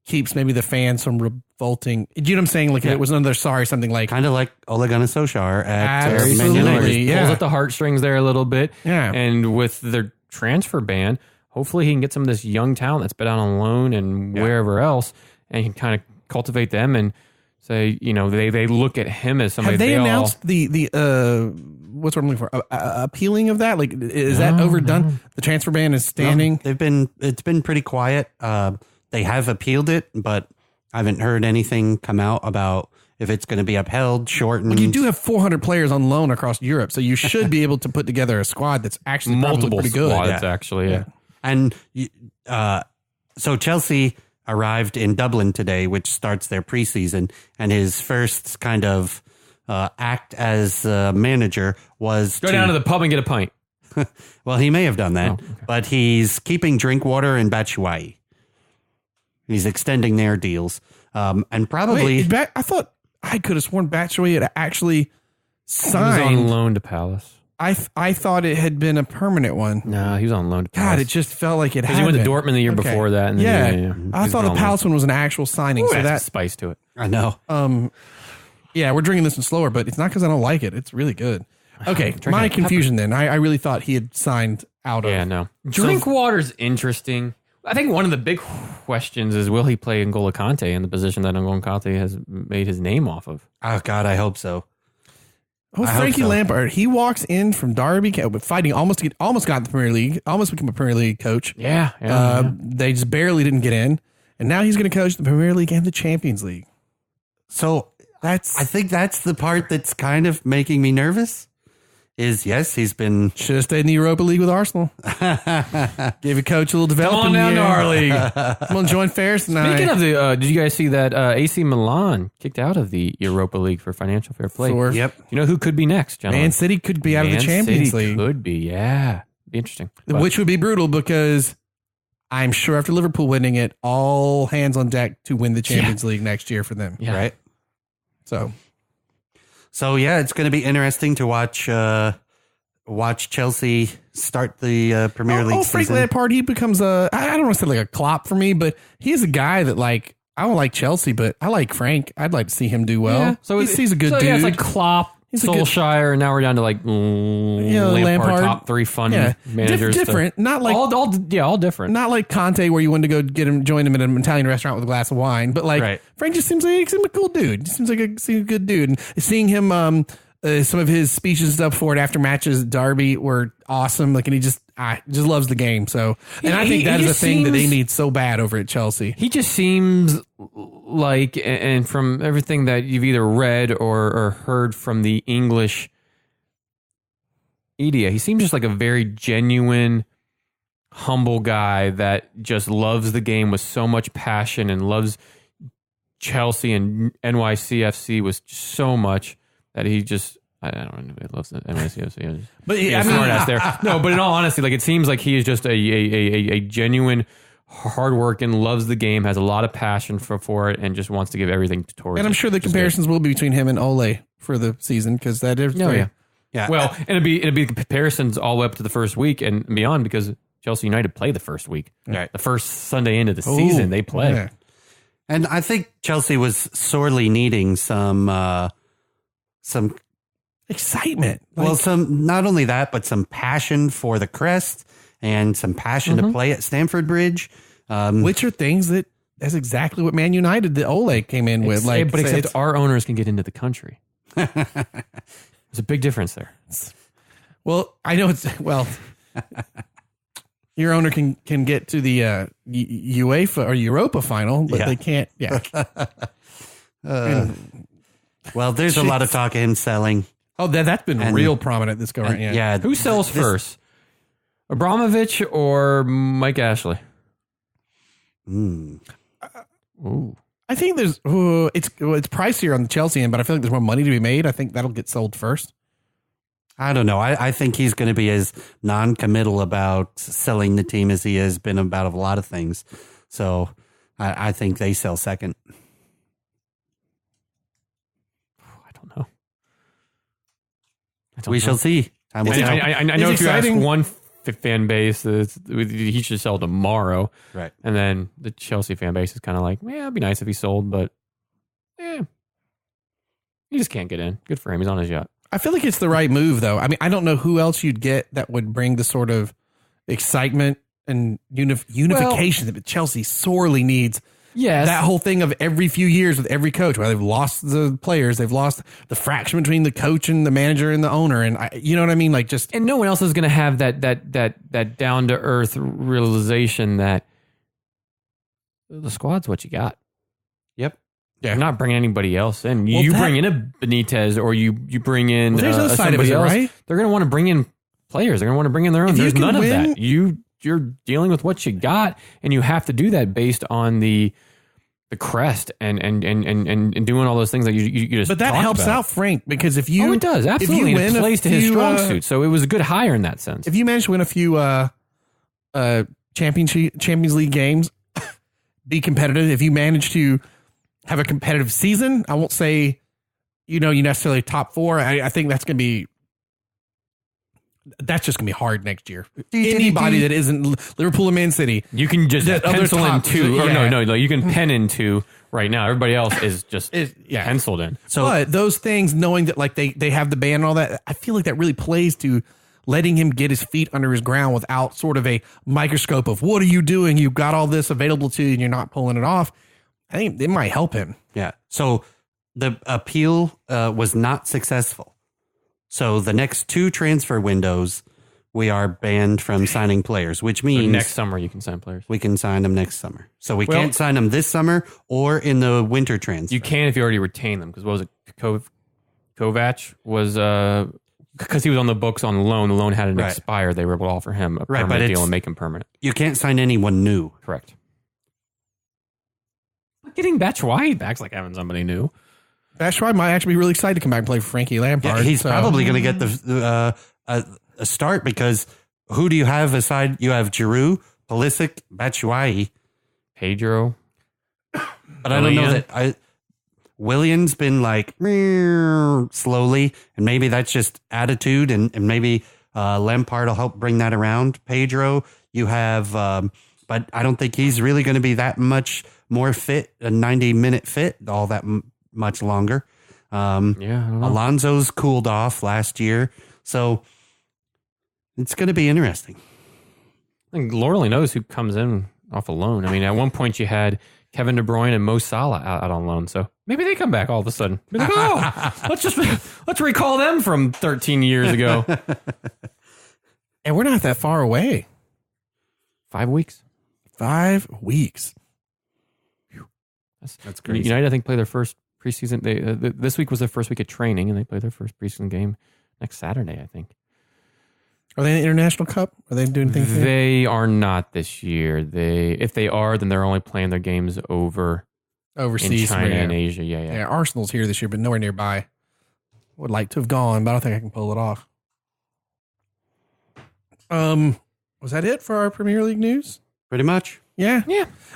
keeps maybe the fans from revolting. Do you know what I'm saying? Like if it was another something like Kind of like Ole Gunnar Solskjaer at Absolutely. Man United. Pulls Yeah. at the heartstrings there a little bit. Yeah. And with their transfer ban, hopefully he can get some of this young talent that's been out on loan and wherever else, and he can kind of cultivate them and say, they look at him as somebody. Have they announced the what's what I'm looking for? Appealing of that? Like, is that overdone? No. The transfer ban is standing. It's been pretty quiet. They have appealed it, but I haven't heard anything come out about if it's going to be upheld, shortened. Well, you do have 400 players on loan across Europe, so you should be able to put together a squad that's actually multiple pretty good. squads, actually. Yeah. And so Chelsea arrived in Dublin today, which starts their preseason, and his first kind of act as manager was Go down to the pub and get a pint. Well, he may have done that, okay. but he's keeping drink water in Batshuayi. He's extending their deals. And probably... Wait, I thought I could have sworn Batshuayi had actually signed. He was on loan to Palace. I thought it had been a permanent one. No, he was on loan to Palace. God, it just felt like it had he went to been. Dortmund the year before that. And then, I thought the Palace one was an actual signing. Ooh, so that's that spice to it. I know. Yeah, we're drinking this one slower, but it's not because I don't like it. It's really good. Okay, my confusion then. I really thought he had signed out of. Yeah, no. Drink water's interesting. I think one of the big questions is, will he play N'Golo Kante in the position that N'Golo Kante has made his name off of? Oh, God, I hope so. Oh, Frankie Lampard. He walks in from Derby, fighting almost got the Premier League, almost became a Premier League coach. Yeah. They just barely didn't get in, and now he's going to coach the Premier League and the Champions League. So I think that's the part that's kind of making me nervous. Yes, he's been... Should have stayed in the Europa League with Arsenal. Gave a coach a little development. Come on down to our league. Come on, join Ferris and Speaking of the... did you guys see that AC Milan kicked out of the Europa League for financial fair play? Yep. You know who could be next, gentlemen? Man City could be out of the Champions League. Could be, yeah. Be interesting. Which would be brutal because I'm sure after Liverpool winning it, all hands on deck to win the Champions League next year for them. Yeah. Right? So yeah, it's going to be interesting to watch Chelsea start the Premier League season. Frank Lampard, he becomes I don't want to say like a Klopp for me, but he's a guy that like, I don't like Chelsea, but I like Frank. I'd like to see him do well. Yeah. So he's a good dude. Yeah, it's like Klopp, Solskjaer, and now we're down to like Lampard, top 3 fun managers. Different, not like all different. Not like Conte, where you wanted to go join him in an Italian restaurant with a glass of wine. But like Frank just seems like a cool dude. Just seems like a good dude. And seeing him, some of his speeches and stuff for it after matches at Derby were awesome. Like, and he just loves the game. So, and I think that is a thing that they need so bad over at Chelsea. He just seems like, and from everything that you've either read or heard from the English media, he seems just like a very genuine, humble guy that just loves the game with so much passion and loves Chelsea and NYCFC with so much that he just, I don't know, he loves the NYCFC. But smart ass there. No, but in all honesty, like, it seems like he is just a genuine, hardworking, loves the game, has a lot of passion for it, and just wants to give everything towards it. And I'm sure the comparisons will be between him and Ole for the season, because that is Yeah. Well, and it'd be comparisons all the way up to the first week and beyond, because Chelsea United play the first week. Right. The first Sunday into the season, they play. Yeah. And I think Chelsea was sorely needing some excitement. Not only that, but some passion for the crest and some passion to play at Stamford Bridge. Which are things that's exactly what Man United, the Ole came in with. Like, but except our owners can get into the country. There's a big difference there. Well, I know your owner can get to the UEFA or Europa final, but they can't. Yeah. Well, there's a lot of talk of him selling. Oh, that's been real prominent this go around. Yeah. Who sells first? Abramovich or Mike Ashley? I think it's pricier on the Chelsea end, but I feel like there's more money to be made. I think that'll get sold first. I don't know. I think he's going to be as non-committal about selling the team as he has been about a lot of things. So I think they sell second. I don't know. We shall see. I know if you ask one fan base, he should sell tomorrow. Right. And then the Chelsea fan base is kind of like, it'd be nice if he sold, but he just can't get in. Good for him. He's on his yacht. I feel like it's the right move, though. I mean, I don't know who else you'd get that would bring the sort of excitement and unification that Chelsea sorely needs. Yes. That whole thing of every few years with every coach, where they've lost the players, they've lost the fraction between the coach and the manager and the owner. And you know what I mean? Like, just. And no one else is going to have that down to earth realization that the squad's what you got. Yep. You're not bringing anybody else in. You bring in a Benitez or you bring in there's no side of somebody it, else. right? They're going to want to bring in players. They're going to want to bring in their own. There's none of that. You're dealing with what you got, and you have to do that based on the crest and doing all those things that you just. But that helps about. out Frank, because if you it does absolutely. If you win it plays to his strong suit, so it was a good hire in that sense. If you manage to win a few Champions League games, be competitive. If you manage to have a competitive season, I won't say you necessarily top 4. I think that's going to be. That's just going to be hard next year. Anybody that isn't Liverpool and Man City. You can just pencil in 2. Or no, you can pen in 2 right now. Everybody else is just penciled in. So, but those things, knowing that like they have the ban and all that, I feel like that really plays to letting him get his feet under his ground without sort of a microscope of what are you doing? You've got all this available to you and you're not pulling it off. I think it might help him. Yeah. So the appeal was not successful. So the next 2 transfer windows, we are banned from signing players, which means next summer you can sign players. We can sign them next summer. So we can't sign them this summer or in the winter transfer. You can if you already retain them, because what was it? Kovac was because he was on the books on loan. The loan hadn't expired. They were able to offer him a permanent deal and make him permanent. You can't sign anyone new. Correct. Getting Batshuayi back's like having somebody new. Batshuayi might actually be really excited to come back and play for Frankie Lampard. Yeah, he's probably going to get the a start, because who do you have aside? You have Giroud, Pulisic, Batshuayi, Pedro. But I don't know that Willian's been like slowly, and maybe that's just attitude, and maybe Lampard will help bring that around. Pedro, you have, but I don't think he's really going to be that much more fit, a 90-minute fit, all that much longer. Alonso's cooled off last year, so it's going to be interesting. I think Lord only knows who comes in off a loan. I mean, at one point you had Kevin De Bruyne and Mo Salah out on loan, so maybe they come back all of a sudden. Be like, let's recall them from 13 years ago. And we're not that far away. 5 weeks. 5 weeks. That's crazy. United, I think, play their first preseason. This week was their first week of training, and they play their first preseason game next Saturday, I think. Are they in the International Cup? Are they doing things? They are not this year. If they are, then they're only playing their games overseas in China and Asia. Yeah. Arsenal's here this year, but nowhere nearby. Would like to have gone, but I don't think I can pull it off. Was that it for our Premier League news? Pretty much. Yeah.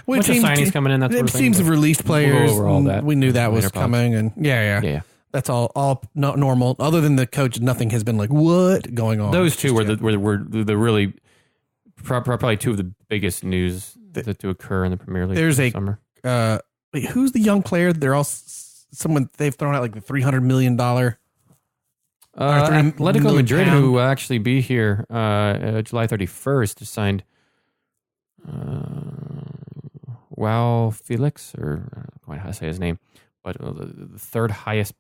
Bunch of signings coming in. That's it seems to have released players. We'll go over all that. We knew that was coming, and yeah. That's all not normal. Other than the coach, nothing has been like what going on. Those two were the really probably two of the biggest news to occur in the Premier League. There's this summer. Wait, who's the young player? They're all someone they've thrown out like the $300 million. Atletico Madrid, who will actually be here July 31st, signed Wow Felix, or I don't know how to say his name, but the third highest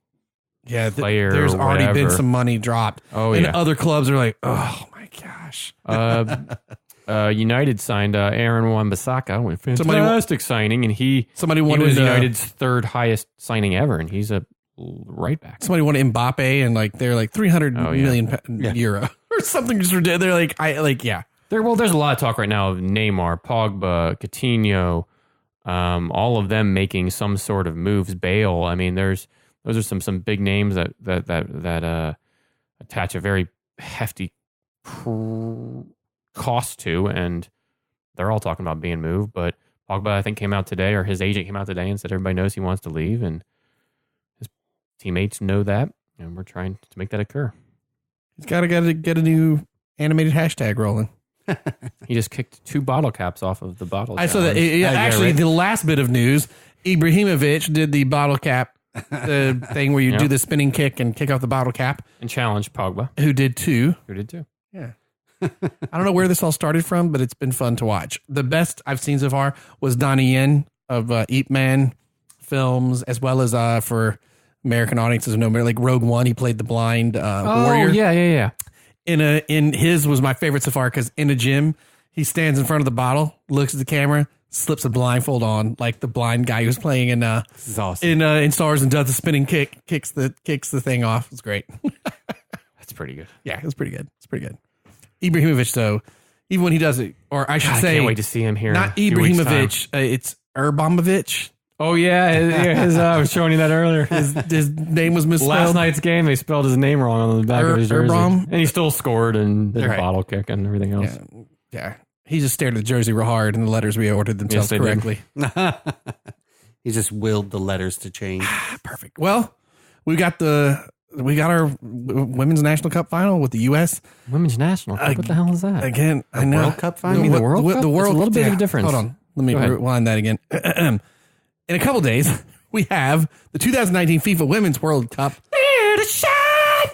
player. There's already been some money dropped. Oh, and other clubs are like, oh my gosh. United signed Aaron Wan-Bissaka, fantastic signing, and he was United's third highest signing ever, and he's a right back. Somebody wanted Mbappe, and like they're like 300 million euro or something. Just ridiculous. They're like, There's a lot of talk right now of Neymar, Pogba, Coutinho, all of them making some sort of moves. Bale. I mean, those are some big names that attach a very hefty cost to, and they're all talking about being moved. But Pogba, I think, came out today, or his agent came out today and said everybody knows he wants to leave, and his teammates know that, and we're trying to make that occur. He's got to get a new animated hashtag rolling. He just kicked 2 bottle caps off of the bottle. I saw that. Actually, the last bit of news, Ibrahimovic did the bottle cap thing where you do the spinning kick and kick off the bottle cap. And challenged Pogba. Who did too. Yeah. I don't know where this all started from, but it's been fun to watch. The best I've seen so far was Donnie Yen of Ip Man films, as well as for American audiences who know, like Rogue One, he played the blind warrior. Yeah. In his was my favorite so far, because in a gym, he stands in front of the bottle, looks at the camera, slips a blindfold on, like the blind guy who's playing in This is awesome. in Stars and does the spinning kick, kicks the thing off. It's great. That's pretty good. Yeah, it's pretty good. It's pretty good. Ibrahimovic, though, even when he does it, or I should say, I can't wait to see him here. not in a few weeks' time. Ibrahimovic, it's Urbamovic. Oh yeah, I was showing you that earlier. His name was misspelled. Last night's game, they spelled his name wrong on the back of his jersey, Urbam? and he still scored and did a Right. bottle kick and everything else. Yeah. He just stared at the jersey real hard, and the letters reordered themselves Yes, they did. correctly. He just willed the letters to change. Perfect. Well, we got our women's national cup final with the U.S. Women's national. Cup, what the hell is that? Again. I know World Cup final? You mean the World Cup? The It's World a little bit of a yeah. difference. Hold on, let me Go ahead. rewind that again. In a couple days, we have the 2019 FIFA Women's World Cup.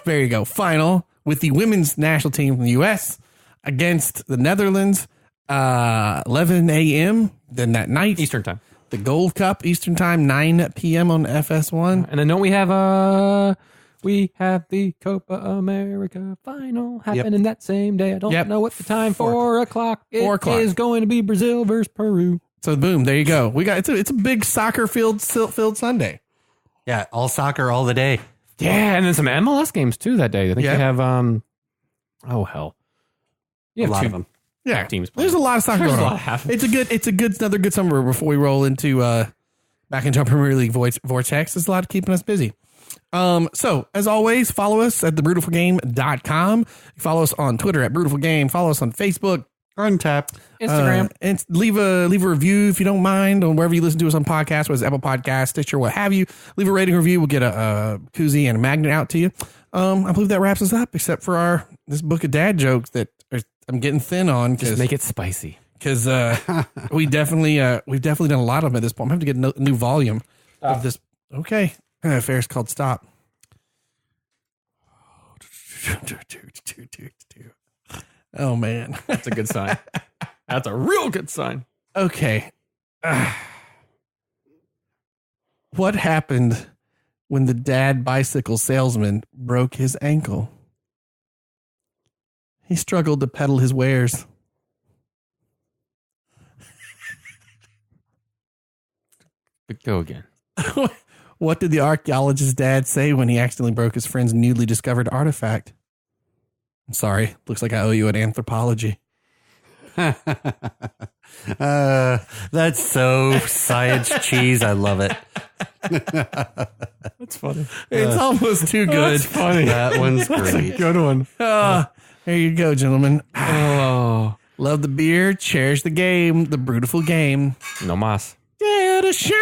There you go. Final with the women's national team from the U.S. against the Netherlands. 11 a.m. Then that night, Eastern time. the Gold Cup Eastern time, 9 p.m. on FS1. And then don't we have the Copa America final happening that same day. I don't know what the time. 4 o'clock. 4 o'clock. It is going to be Brazil versus Peru. So boom, there you go. We got it's a big soccer filled Sunday. Yeah, all soccer all the day. Yeah, and then some MLS games too that day. I think Yeah. they have oh hell. You A have lot two of them. Yeah, teams there's a lot of soccer There's going a on. lot happening. It's another good summer before we roll into back into our Premier League vortex. There's a lot keeping us busy. So as always, follow us at thebrewtifulgame.com. Follow us on Twitter at Brewtiful Game. Follow us on Facebook, Untap. Instagram. and leave a review if you don't mind on wherever you listen to us on podcasts, whether it's Apple Podcasts, Stitcher, what have you. Leave a rating review. We'll get a koozie and a magnet out to you. I believe that wraps us up, except for this book of dad jokes that I'm getting thin on. Just make it spicy. Because we've definitely done a lot of them at this point. I'm going to have to get a new volume of this. Okay. Ferris called stop. Oh, man. That's a good sign. That's a real good sign. Okay. What happened when the dad bicycle salesman broke his ankle? He struggled to peddle his wares. Go again. What did the archaeologist's dad say when he accidentally broke his friend's newly discovered artifact? I'm sorry. Looks like I owe you an anthropology. That's so science cheese. I love it. That's funny. It's almost too good. That's funny. That one's great. Good one. There you go, gentlemen. Oh, Love the beer. Cherish the game. The Brewtiful Game. no mas. Dare to shine.